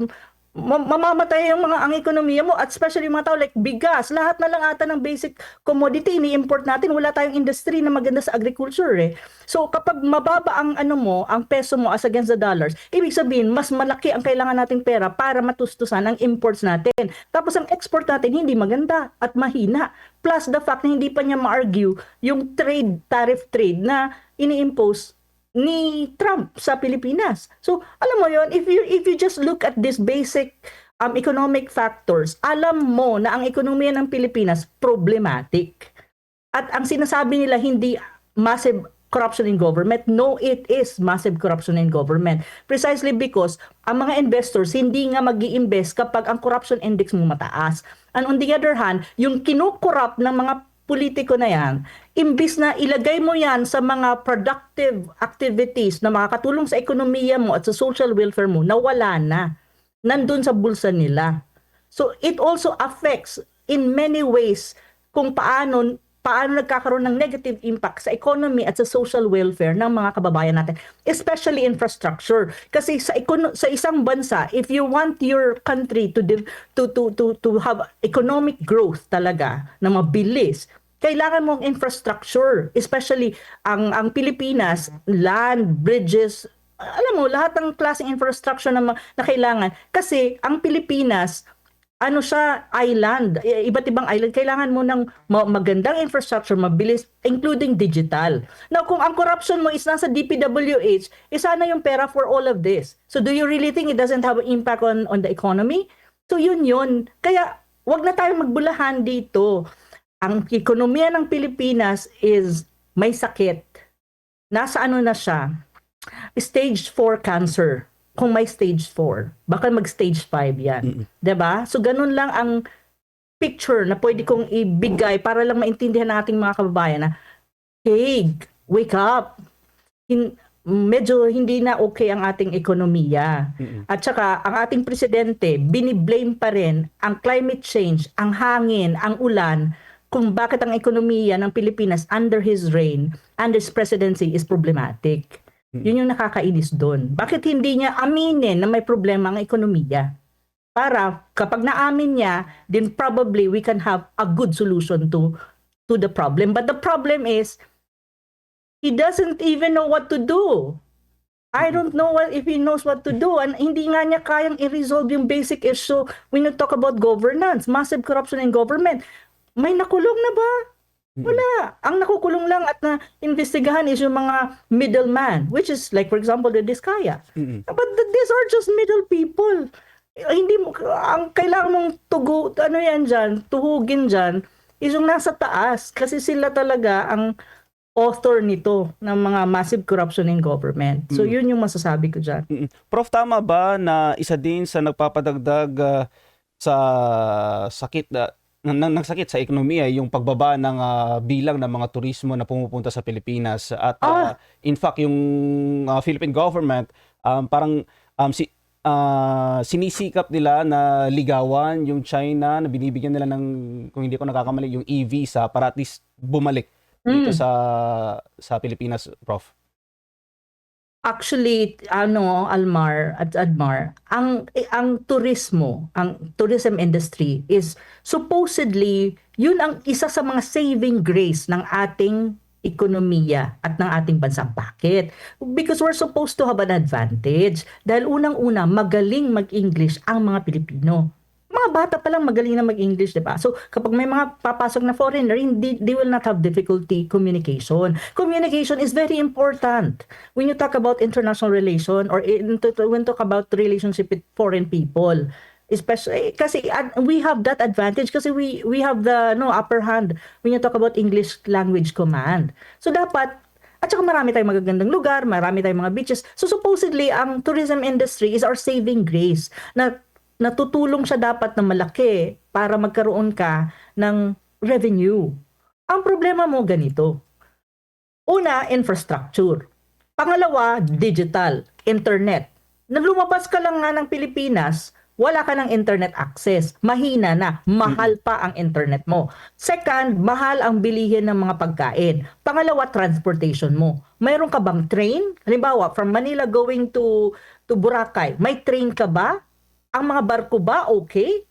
mamamatay yung ang ekonomiya mo, at especially mga tao like bigas, lahat na lang ata ng basic commodity ini-import natin, wala tayong industry na maganda sa agriculture eh. So kapag mababa ang ang peso mo as against the dollars, ibig sabihin mas malaki ang kailangan nating pera para matustusan ang imports natin. Tapos ang export natin hindi maganda at mahina. Plus the fact na hindi pa niya ma-argue yung tariff trade na ini-impose ni Trump sa Pilipinas. So, alam mo yon, if you just look at this basic economic factors, alam mo na ang ekonomiya ng Pilipinas problematic. At ang sinasabi nila hindi massive corruption in government. No, it is massive corruption in government. Precisely because ang mga investors hindi nga mag-i-invest kapag ang corruption index mo mataas. And on the other hand, yung kinukorrupt ng mga politiko na yan, imbis na ilagay mo yan sa mga productive activities na makakatulong sa ekonomiya mo at sa social welfare mo, nawala na. Nandun sa bulsa nila. So it also affects in many ways kung paano nagkakaroon ng negative impact sa economy at sa social welfare ng mga kababayan natin, especially infrastructure. Kasi sa isang bansa, if you want your country to have economic growth talaga na mabilis, kailangan mong infrastructure, especially ang Pilipinas, land, bridges, alam mo, lahat ng klaseng infrastructure na kailangan. Kasi ang Pilipinas, siya, island, iba't ibang island, kailangan mo ng magandang infrastructure, mabilis, including digital. Now, kung ang corruption mo is nasa DPWH, sana yung pera for all of this. So, do you really think it doesn't have an impact on the economy? So, yun. Kaya, wag na tayong magbulahan dito. Ang ekonomiya ng Pilipinas is may sakit. Nasa na siya? Stage 4 cancer. Kung may stage 4, baka mag-stage 5 yan. 'Di ba? So ganun lang ang picture na pwede kong ibigay para lang maintindihan ng ating mga kababayan na, hey, wake up. Medyo hindi na okay ang ating ekonomiya. At saka ang ating presidente, biniblame pa rin ang climate change, ang hangin, ang ulan, kung bakit ang ekonomiya ng Pilipinas under his reign, under his presidency is problematic. Yun yung nakakainis doon. Bakit hindi niya aminin na may problema ang ekonomiya? Para kapag naamin niya, then probably we can have a good solution to the problem. But the problem is, he doesn't even know what to do. I don't know if he knows what to do. And hindi nga niya kayang i-resolve yung basic issue when you talk about governance, massive corruption in government. May nakulong na ba? Wala. Ang nakukulong lang at na-investigahan is yung mga middleman, which is like, for example, the Diskaya. But these are just middle people. Hindi mo, ang kailangan mong tuhugin dyan, is yung nasa taas. Kasi sila talaga ang author nito ng mga massive corruption in government. So, yun yung masasabi ko dyan. Prof, tama ba na isa din sa nagpapadagdag sa sakit nagsakit sa ekonomiya yung pagbaba ng bilang ng mga turismo na pumupunta sa Pilipinas at in fact yung Philippine government parang sinisikap nila na ligawan yung China na binibigyan nila ng, kung hindi ko nakakamali, yung e-visa para at least bumalik dito sa Pilipinas, Prof. Actually, Almar at Admar, ang tourism industry is supposedly, yun ang isa sa mga saving grace ng ating ekonomiya at ng ating bansa. Bakit? Because we're supposed to have an advantage. Dahil unang-una, magaling mag-English ang mga Pilipino. Mga bata pa lang magaling na mag-English, diba? So, kapag may mga papasok na foreigner, they will not have difficulty communication. Communication is very important when you talk about international relation or when you talk about relationship with foreign people. Especially, kasi we have that advantage kasi we have the upper hand when you talk about English language command. So, dapat, at saka marami tayong magagandang lugar, marami tayong mga beaches. So, supposedly, ang tourism industry is our saving grace na natutulong siya dapat na malaki para magkaroon ka ng revenue. Ang problema mo ganito. Una, infrastructure. Pangalawa, digital. internet. Lumabas ka lang nga ng Pilipinas, wala ka ng internet access. Mahina na, mahal pa ang internet mo. Second, mahal ang bilihin ng mga pagkain. Pangalawa, transportation mo. Mayroon ka bang train? Halimbawa, from Manila going to Boracay, may train ka ba? Ang mga barko ba okay?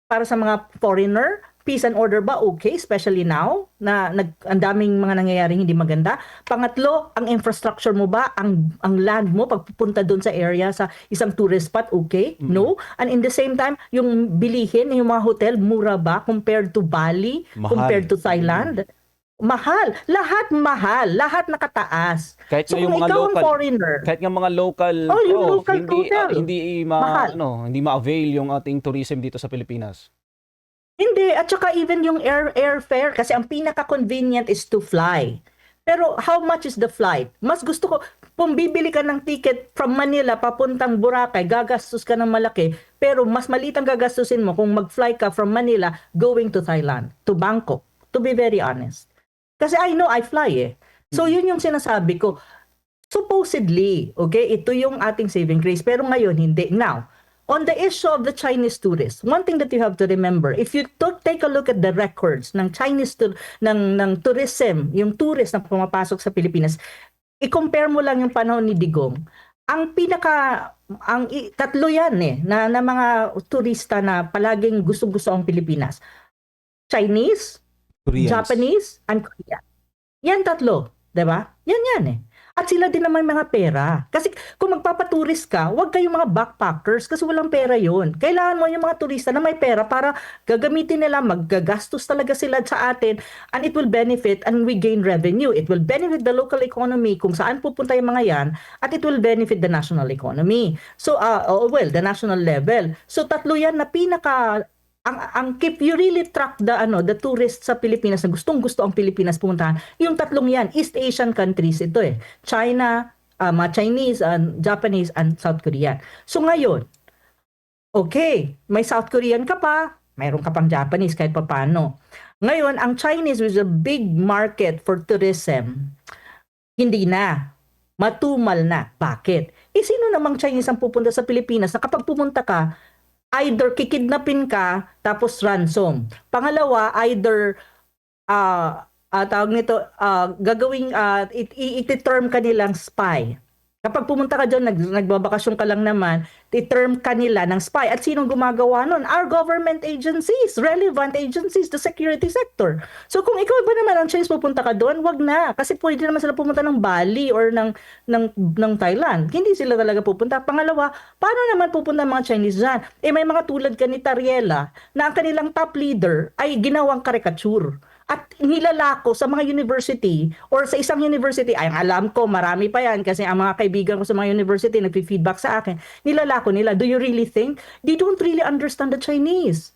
Para sa mga foreigner, peace and order ba okay, especially now na ang daming mga nangyayaring hindi maganda? Pangatlo, ang infrastructure mo ba, ang land mo pagpupunta doon sa area sa isang tourist spot okay? No. And in the same time, yung bilihin, yung mga hotel mura ba compared to Bali, Mahal. compared to Thailand? Mahal, lahat nakataas. Kahit So nga yung kung mga ikaw ang local, foreigner, kahit nga mga local, yung local hindi hotel, mahal. hindi ma-avail yung ating tourism dito sa Pilipinas. Hindi, at saka even yung airfare, kasi ang pinaka-convenient is to fly. Pero how much is the flight? Mas gusto ko, kung bibili ka ng ticket from Manila papuntang Boracay, gagastos ka ng malaki, pero mas maliit ang gagastusin mo kung mag-fly ka from Manila going to Thailand, to Bangkok, to be very honest. Kasi I know I fly eh. So yun yung sinasabi ko. Supposedly, okay, ito yung ating saving grace, pero ngayon hindi. Now, on the issue of the Chinese tourists, one thing that you have to remember, if you take a look at the records ng Chinese ng tourism, yung tourist na pumapasok sa Pilipinas, i-compare mo lang yung panahon ni Digong. Tatlo yan na mga turista na palaging gusto-gusto ang Pilipinas. Chinese, Koreans. Japanese, and Korean. Yan tatlo, 'di ba? Yan eh. At sila din naman mga pera. Kasi kung magpapaturist ka, huwag kayong mga backpackers kasi walang pera yon. Kailangan mo yung mga turista na may pera para gagamitin nila, maggagastos talaga sila sa atin, and it will benefit and we gain revenue. It will benefit the local economy kung saan pupunta yung mga yan, at it will benefit the national economy. So, the national level. So, tatlo yan na if you really track the tourists sa Pilipinas na gustong-gusto ang Pilipinas pumuntahan, yung tatlong yan, East Asian countries ito eh. China, mga Chinese, Japanese, and South Korean. So ngayon, okay, may South Korean ka pa, mayroon ka pang Japanese kahit paano. Ngayon, ang Chinese is a big market for tourism. Hindi na. Matumal na. Bakit? Sino namang Chinese ang pupunta sa Pilipinas na kapag pumunta ka, either kikidnapin ka, tapos ransom. Pangalawa, either, tawag nito, iti-term ka nilang spy. Kapag pumunta ka dyan, nagbabakasyon ka lang naman, i-term ka nila ng spy. At sinong gumagawa nun? Our government agencies, relevant agencies, the security sector. So kung ikaw ba naman ang Chinese pupunta ka doon, wag na. Kasi pwede naman sila pumunta ng Bali or ng Thailand. Hindi sila talaga pupunta. Pangalawa, paano naman pupunta ang mga Chinese dyan? May mga tulad ka ni Tariela na ang kanilang top leader ay ginawang caricature. At nilalako sa mga university or sa isang university, ay alam ko marami pa yan kasi ang mga kaibigan ko sa mga university nagfi-feedback sa akin, nilalako nila. Do you really think? They don't really understand the Chinese.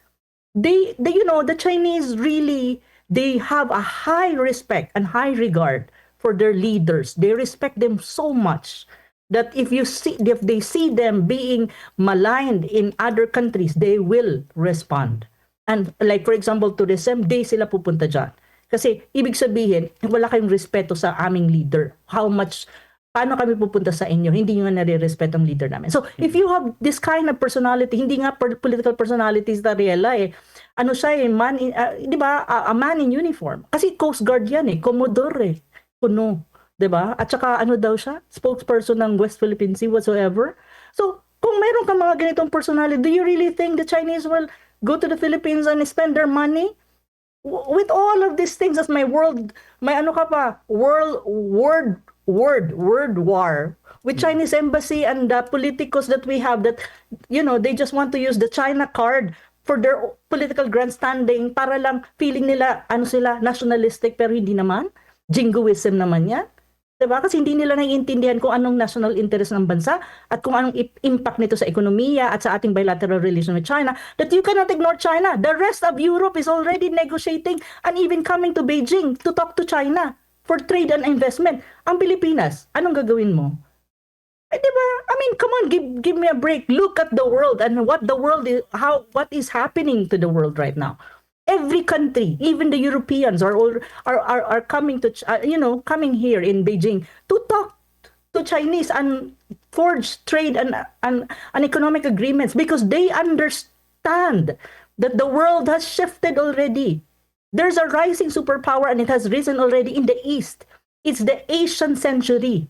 They the Chinese really, they have a high respect and high regard for their leaders. They respect them so much that if they see them being maligned in other countries, they will respond. And like for example, tourism, day sila pupunta dyan. Kasi ibig sabihin, wala kayong respeto sa aming leader. Paano kami pupunta sa inyo? Hindi nyo nare-respeto ang leader namin. So if you have this kind of personality, hindi nga political personalities na Riela ano siya di ba, a man in uniform. Kasi Coast Guard yan Commodore Kuno. Di ba? At saka ano daw siya? Spokesperson ng West Philippine Sea whatsoever. So kung meron ka mga ganitong personality, do you really think the Chinese will go to the Philippines and spend their money? With all of these things as world war with Chinese embassy and the politicos that we have that, they just want to use the China card for their political grandstanding para lang feeling nila, sila, nationalistic, pero hindi naman. Jingoism naman yan. Diba? Kasi hindi nila naiintindihan kung anong national interest ng bansa at kung anong impact nito sa ekonomiya at sa ating bilateral relation with China, that you cannot ignore China. The rest of Europe is already negotiating and even coming to Beijing to talk to China for trade and investment. Ang Pilipinas, anong gagawin mo? Diba? I mean, come on, give me a break. Look at the world and what is happening to the world right now. Every country, even the Europeans are coming to coming here in Beijing to talk to Chinese and forge trade and economic agreements because they understand that the world has shifted already. There's a rising superpower and it has risen already in the East. It's the Asian century.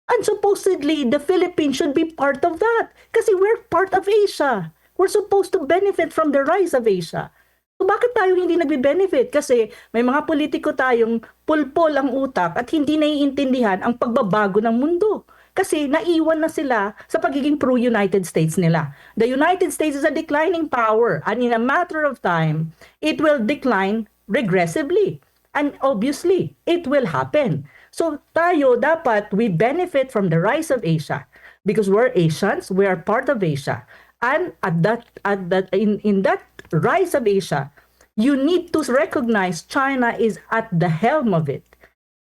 And supposedly, the Philippines should be part of that kasi we're part of Asia. We're supposed to benefit from the rise of Asia. So bakit tayo hindi nagbe-benefit? Kasi may mga politiko tayong pulpol ang utak at hindi naiintindihan ang pagbabago ng mundo. Kasi naiwan na sila sa pagiging pro-United States nila. The United States is a declining power and in a matter of time, it will decline regressively. And obviously, it will happen. So tayo dapat we benefit from the rise of Asia because we're Asians, we are part of Asia. And in that rise of Asia, you need to recognize China is at the helm of it.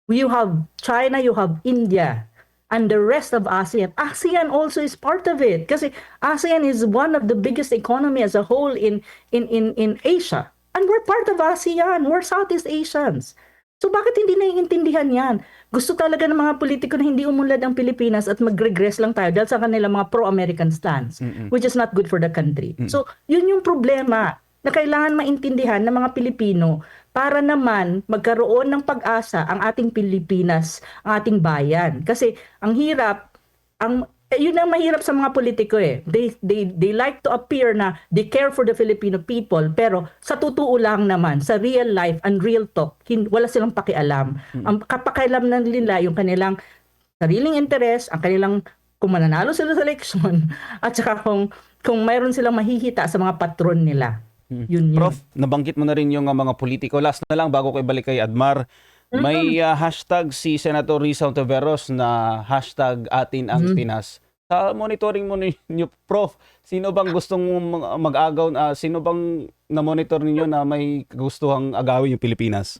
You have China, you have India, and the rest of ASEAN. ASEAN also is part of it kasi ASEAN is one of the biggest economy as a whole in Asia. And we're part of ASEAN. We're Southeast Asians. So bakit hindi naiintindihan yan? Gusto talaga ng mga politiko na hindi umunlad ang Pilipinas at mag-regress lang tayo dahil sa kanilang mga pro-American stance, which is not good for the country. So yun yung problema na kailangan maintindihan ng mga Pilipino para naman magkaroon ng pag-asa ang ating Pilipinas, ang ating bayan. Kasi ang hirap, yun ang mahirap sa mga politiko eh. They like to appear na they care for the Filipino people, pero sa totoo lang naman, sa real life and real talk, wala silang pakialam. Ang kapakialam na nila yung kanilang sariling interes, ang kanilang kung mananalo sila sa eleksyon, at saka kung mayroon silang mahihita sa mga patron nila. Yun. Prof, nabanggit mo na rin yung mga politiko. Last na lang bago ko ibalik kay Admar. May hashtag si Senator Risa Ontiveros na hashtag atin ang Pinas. Sa monitoring mo ninyo, Prof, sino bang gustong mag-agaw, sino bang na-monitor ninyo na may gustuhang agawin yung Pilipinas?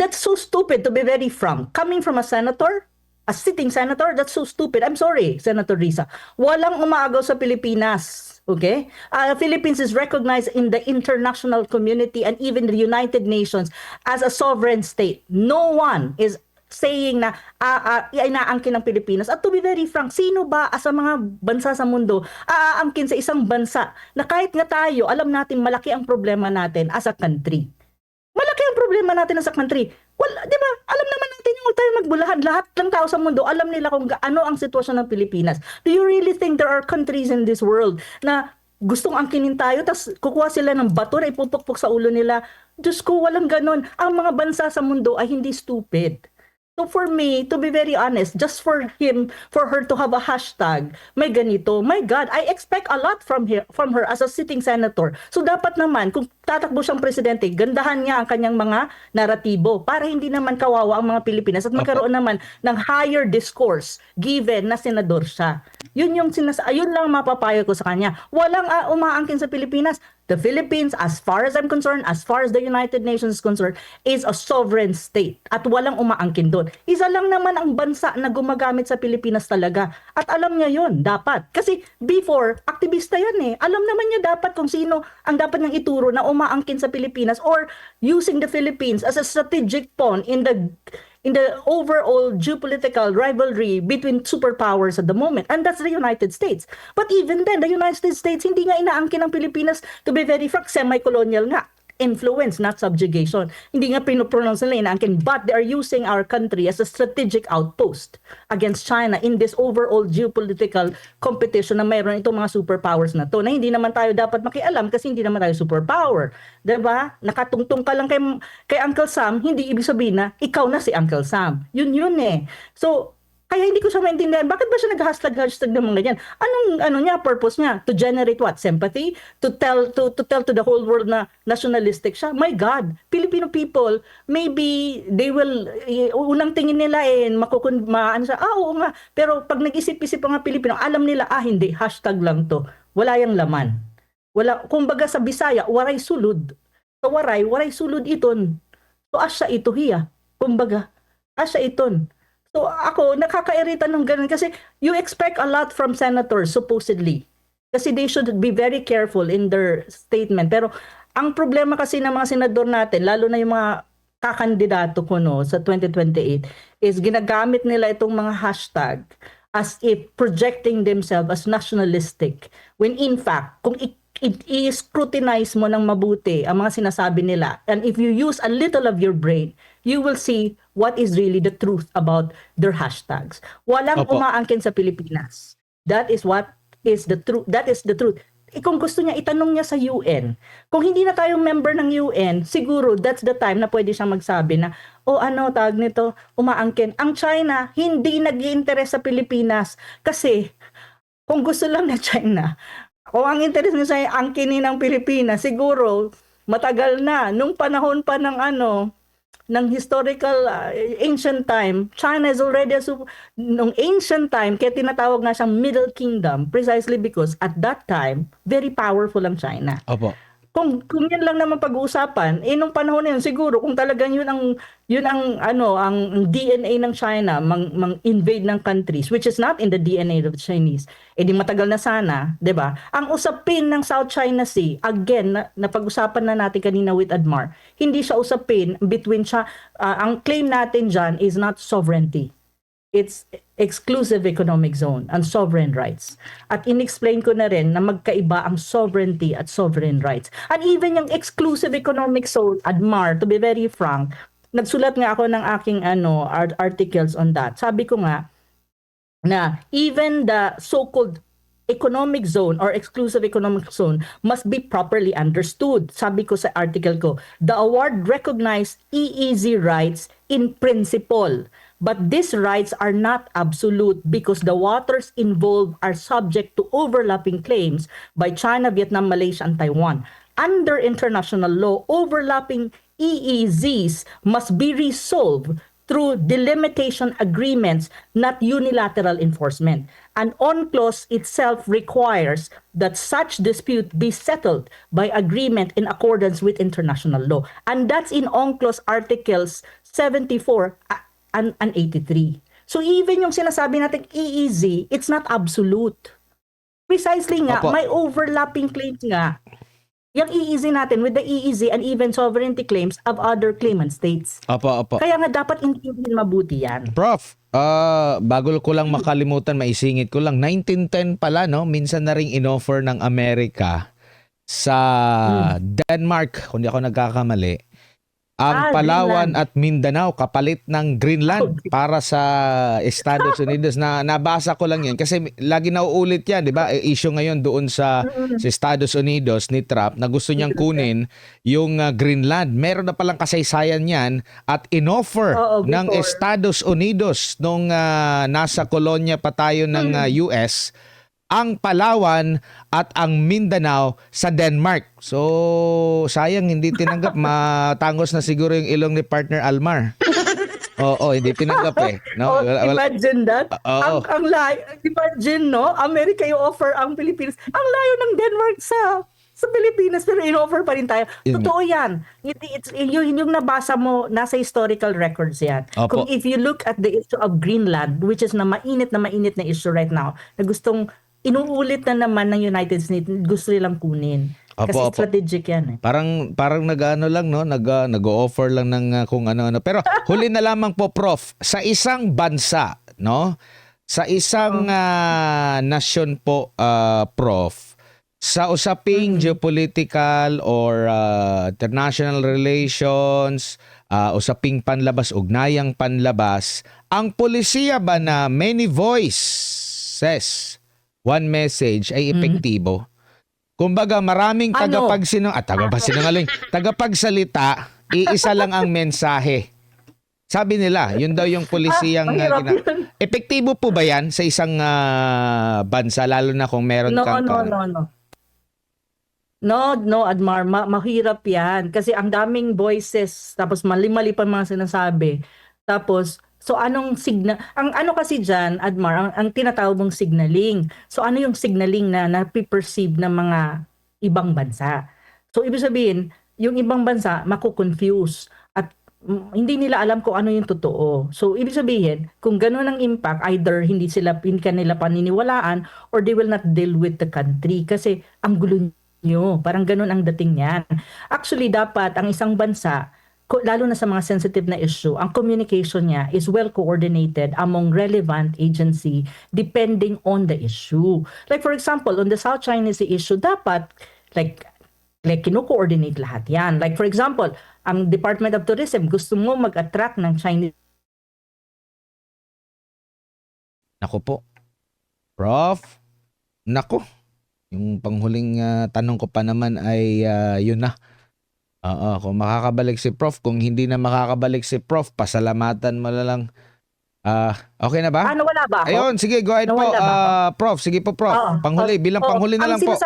That's so stupid, to be very frank. Coming from a senator, a sitting senator, that's so stupid. I'm sorry, Senator Risa. Walang umaagaw sa Pilipinas. Okay? Philippines is recognized in the international community and even the United Nations as a sovereign state. No one is saying na inaangkin ng Pilipinas. At to be very frank, sino ba sa mga bansa sa mundo aangkin sa isang bansa na kahit nga tayo, alam natin malaki ang problema natin as a country. Malaki ang problema natin as a country. Well, di ba? Alam naman natin yung tayo magbulahan. Lahat ng tao sa mundo, alam nila kung ano ang sitwasyon ng Pilipinas. Do you really think there are countries in this world na gustong angkinin tayo, tas kukuha sila ng bato na ipupukpok sa ulo nila? Diyos ko, walang ganon. Ang mga bansa sa mundo ay hindi stupid. So for me, to be very honest, just for her to have a hashtag, may ganito, my God, I expect a lot from her as a sitting senator. So dapat naman, kung tatakbo siyang presidente, gandahan niya ang kanyang mga naratibo para hindi naman kawawa ang mga Pilipinas at magkaroon naman ng higher discourse given na senador siya. Yun lang mapapayo ko sa kanya. Walang umaangkin sa Pilipinas. The Philippines, as far as I'm concerned, as far as the United Nations is concerned, is a sovereign state at walang umaangkin doon. Isa lang naman ang bansa na gumagamit sa Pilipinas talaga. At alam niya yun, dapat. Kasi before, aktivista yan eh. Alam naman niya dapat kung sino ang dapat niyang ituro na umaangkin sa Pilipinas or using the Philippines as a strategic pawn in the overall geopolitical rivalry between superpowers at the moment. And that's the United States. But even then, the United States, hindi nga inaangkin ng Pilipinas, to be very frank, semi-colonial nga. Influence, not subjugation. Hindi nga pinopronounce nila inaangkin, but they are using our country as a strategic outpost against China in this overall geopolitical competition na mayroon itong mga superpowers na to, na hindi naman tayo dapat makialam kasi hindi naman tayo superpower. Diba? Nakatungtong ka lang kay Uncle Sam, hindi ibig sabihin na ikaw na si Uncle Sam. Yun eh. So, kaya hindi ko siya maintindihan. Bakit ba siya nag-hashtag ng mga ganyan? Anong purpose niya? To generate what? Sympathy? To tell to the whole world na nationalistic siya? My God, Filipino people, maybe they will, unang tingin nila maano siya, oo nga. Pero pag nag-isip-isip ang mga Pilipino, alam nila, hindi, hashtag lang to. Wala yang laman. Wala, kumbaga sa Bisaya, waray sulod. Sa waray sulod iton. So asya ito hiya. Kumbaga, asya iton. So ako, nakakairita ng ganun kasi you expect a lot from senators supposedly. Kasi they should be very careful in their statement. Pero ang problema kasi ng mga senador natin, lalo na yung mga kakandidato ko no sa 2028 is ginagamit nila itong mga hashtag as if projecting themselves as nationalistic when in fact kung i-scrutinize mo ng mabuti ang mga sinasabi nila and if you use a little of your brain you will see what is really the truth about their hashtags. Walang Opo. umaangkin sa Pilipinas. That is what is the truth. That is the truth. Kung gusto niya, itanong niya sa UN. Kung hindi na tayong member ng UN, siguro that's the time na pwede siyang magsabi na, tawag nito, umaangkin. Ang China, hindi nag-i-interest sa Pilipinas kasi kung gusto lang na China, kung ang interest niya sa angkinin ng Pilipinas, siguro matagal na. Nung panahon pa ng ng historical ancient time, China is already nung ancient time, kaya tinatawag nga siyang Middle Kingdom precisely because at that time, very powerful ang China. Opo. Kung yan lang naman pag-uusapan, nung panahon na yun, siguro kung talagang yun ang ang DNA ng China, mang-invade ng countries, which is not in the DNA of the Chinese, di matagal na sana, 'di ba? Ang usapin ng South China Sea, again, na pag-usapan na natin kanina with Admar, hindi siya usapin between ang claim natin dyan is not sovereignty. It's exclusive economic zone and sovereign rights. At in-explain ko na rin na magkaiba ang sovereignty at sovereign rights. And even yung exclusive economic zone, Admar, to be very frank, nagsulat nga ako ng aking articles on that. Sabi ko nga na even the so-called economic zone or exclusive economic zone must be properly understood. Sabi ko sa article ko, the award recognized EEZ rights in principle. But these rights are not absolute because the waters involved are subject to overlapping claims by China, Vietnam, Malaysia, and Taiwan. Under international law, overlapping EEZs must be resolved through delimitation agreements, not unilateral enforcement. An UNCLOS itself requires that such dispute be settled by agreement in accordance with international law. And that's in UNCLOS Articles 74 and 83. So even yung sinasabi natin EEZ, it's not absolute. Precisely nga, Opo. may overlapping claims nga. Yung EEZ natin with the EEZ and even sovereignty claims of other claimant states. Opo. Kaya nga dapat intindihin mabuti yan. Prof, bago ko lang makalimutan, maisingit ko lang, 1910 pala, no? Minsan na ring inoffer ng Amerika sa Denmark, kung di ako nagkakamali, ang Palawan Greenland. at Mindanao kapalit ng Greenland para sa Estados Unidos. Nabasa ko lang yan kasi lagi nauulit yan, di ba? Issue ngayon doon sa Estados Unidos ni Trump na gusto niyang kunin yung Greenland. Meron na palang kasaysayan yan at inoffer ng before. Estados Unidos nung nasa kolonya pa tayo ng US ang Palawan at ang Mindanao sa Denmark. So, sayang hindi tinanggap. Matangos na siguro yung ilong ni partner Almar. Oo, hindi tinanggap eh. No? Imagine that. Oo. Ang layo, imagine, no? America yung offer ang Pilipinas. Ang layo ng Denmark sa Pilipinas pero in-offer pa rin tayo. Totoo yan. Yung nabasa mo, nasa historical records yan. Opo. Kung if you look at the issue of Greenland, which is na mainit na issue right now, na gustong inuulit na naman ng United States, gusto nilang kunin. Kasi Opo. strategic yan eh. Parang nag-ano lang, no? Nag-o-offer lang ng kung ano-ano. Pero huli na lamang po, Prof, sa isang bansa, no? Sa isang nasyon po, Prof, sa usaping geopolitical or international relations, usaping panlabas, ugnayang panlabas, ang polisiya ba na many voices, one message ay epektibo? Kumbaga maraming tagapagsalita, iisa lang ang mensahe. Sabi nila, yun daw yung polisiyang epektibo po ba yan sa isang bansa lalo na kung meron kang No, Admar, mahirap yan. Kasi ang daming voices, tapos mali-mali pa mga sinasabi. Tapos, so anong signal? Ang ano kasi dyan, Admar, ang tinatawag mong signaling. So ano yung signaling na napiperceive ng mga ibang bansa? So ibig sabihin, yung ibang bansa makukonfuse at hindi nila alam kung ano yung totoo. So ibig sabihin, kung gano'n ang impact, either hindi kanila paniniwalaan or they will not deal with the country kasi ang gulo nyo. Parang ganun ang dating niyan. Actually, dapat ang isang bansa lalo na sa mga sensitive na issue, ang communication niya is well coordinated among relevant agency depending on the issue. Like for example, on the South China Sea issue, dapat like kino-coordinate lahat yan. Like for example, ang Department of Tourism gusto mo mag-attract ng Chinese. Nako po. Prof, nako. Yung panghuling tanong ko pa naman ay yun na. Oo, kung makakabalik si Prof, kung hindi na makakabalik si Prof, pasalamatan mo na lang. Okay na ba? Ano, wala ba ako? Ayun, sige, go ahead po. Nawala ba Prof, sige po, Prof. Oo. Panghuli, bilang panghuli na lang po.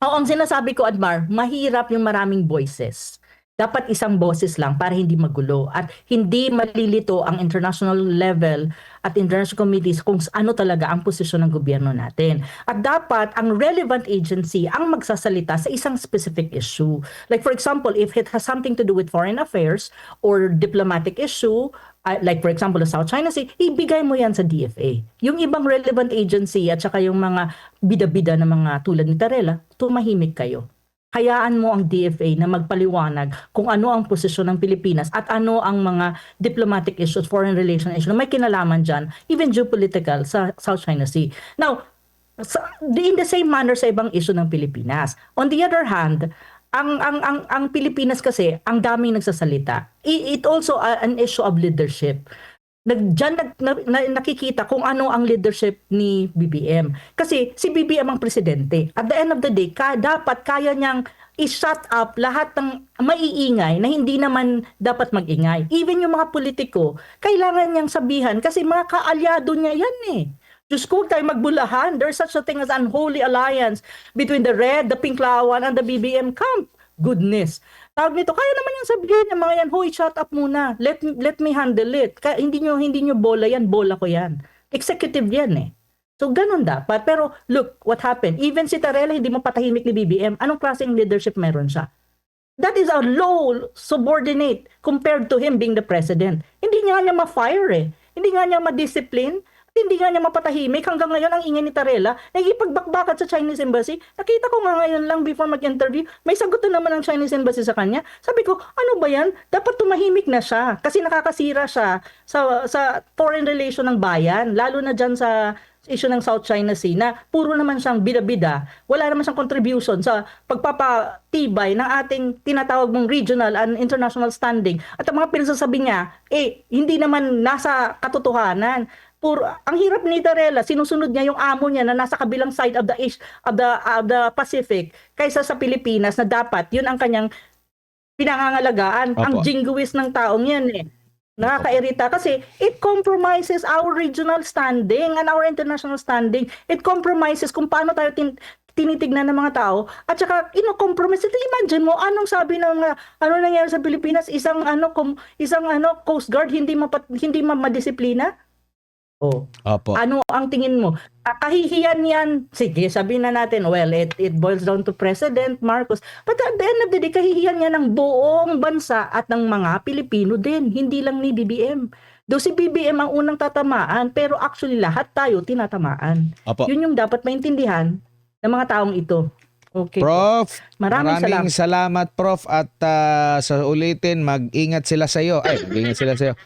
Ang sinasabi ko, Admar, mahirap yung maraming voices. Dapat isang boses lang para hindi magulo at hindi malilito ang international level at international committees kung ano talaga ang posisyon ng gobyerno natin. At dapat ang relevant agency ang magsasalita sa isang specific issue. Like for example, if it has something to do with foreign affairs or diplomatic issue, like for example, the South China Sea, ibigay mo yan sa DFA. Yung ibang relevant agency at saka yung mga bida-bida na mga tulad ni Tarela, tumahimik kayo. Hayaan mo ang DFA na magpaliwanag kung ano ang posisyon ng Pilipinas at ano ang mga diplomatic issues, foreign relation issues na may kinalaman dyan, even geopolitical sa South China Sea. Now, in the same manner sa ibang issue ng Pilipinas. On the other hand, ang Pilipinas kasi, ang daming nagsasalita. It also an issue of leadership. Diyan nakikita kung ano ang leadership ni BBM. Kasi si BBM ang presidente. At the end of the day, dapat kaya niyang i-shut up lahat ng maiingay na hindi naman dapat mag-ingay. Even yung mga politiko, kailangan niyang sabihan kasi mga kaalyado niya yan eh. Diyos ko, tayo magbulahan. There's such a thing as unholy alliance between the Red, the Pinklawan, and the BBM camp. Goodness. Tawag nito, kaya naman yung sabihin ng mga yan, hoy, shut up muna. Let me handle it. Hindi nyo bola yan, bola ko yan. Executive yan eh. So, ganun dapat. Pero, look, what happened? Even si Tarela, hindi mo patahimik ni BBM. Anong klaseng leadership meron siya? That is a low subordinate compared to him being the president. Hindi nga niya ma-fire eh. Hindi nga niya ma-discipline. Hindi nga niya mapatahimik. Hanggang ngayon, ang ingay ni Tarela, nagipagbakbakat sa Chinese Embassy. Nakita ko nga ngayon lang before mag-interview, may sagot na naman ng Chinese Embassy sa kanya. Sabi ko, ano ba yan? Dapat tumahimik na siya. Kasi nakakasira siya sa foreign relation ng bayan. Lalo na dyan sa issue ng South China Sea na puro naman siyang bida-bida. Wala naman siyang contribution sa pagpapatibay ng ating tinatawag mong regional and international standing. At ang mga pinagsasabi niya, hindi naman nasa katotohanan. Ang hirap ni Tarela, sinusunod niya yung amo niya na nasa kabilang side of the Pacific kaysa sa Pilipinas na dapat yun ang kanyang pinangangalagaan. Opo. Ang jingoist ng taong yan eh. Nakakairita kasi it compromises our regional standing and our international standing. It compromises kung paano tayo tinitignan ng mga tao at saka ino-compromise. Imagine mo anong sabi ng ano nangyari sa Pilipinas, isang Coast Guard hindi madisiplina. Opo. Ano ang tingin mo? Kahihiyan yan. Sige, sabihin na natin, well, it boils down to President Marcos. But at the end of the day, kahihiyan yan ng buong bansa at ng mga Pilipino din. Hindi lang ni BBM. Though si BBM ang unang tatamaan, pero actually lahat tayo tinatamaan. Opo. Yun yung dapat maintindihan ng mga taong ito. Okay. Prof, Maraming salamat Prof at sa ulitin, mag-ingat sila sa iyo. Mag-ingat sila sa iyo.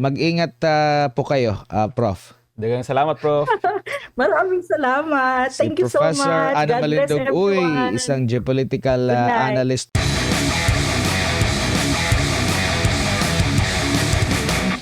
Mag-ingat po kayo, Prof. Dagang salamat, Prof. Maraming salamat. Thank you so much. Si Professor Ana God bless Malindog Uy, everyone. isang geopolitical Good night. analyst.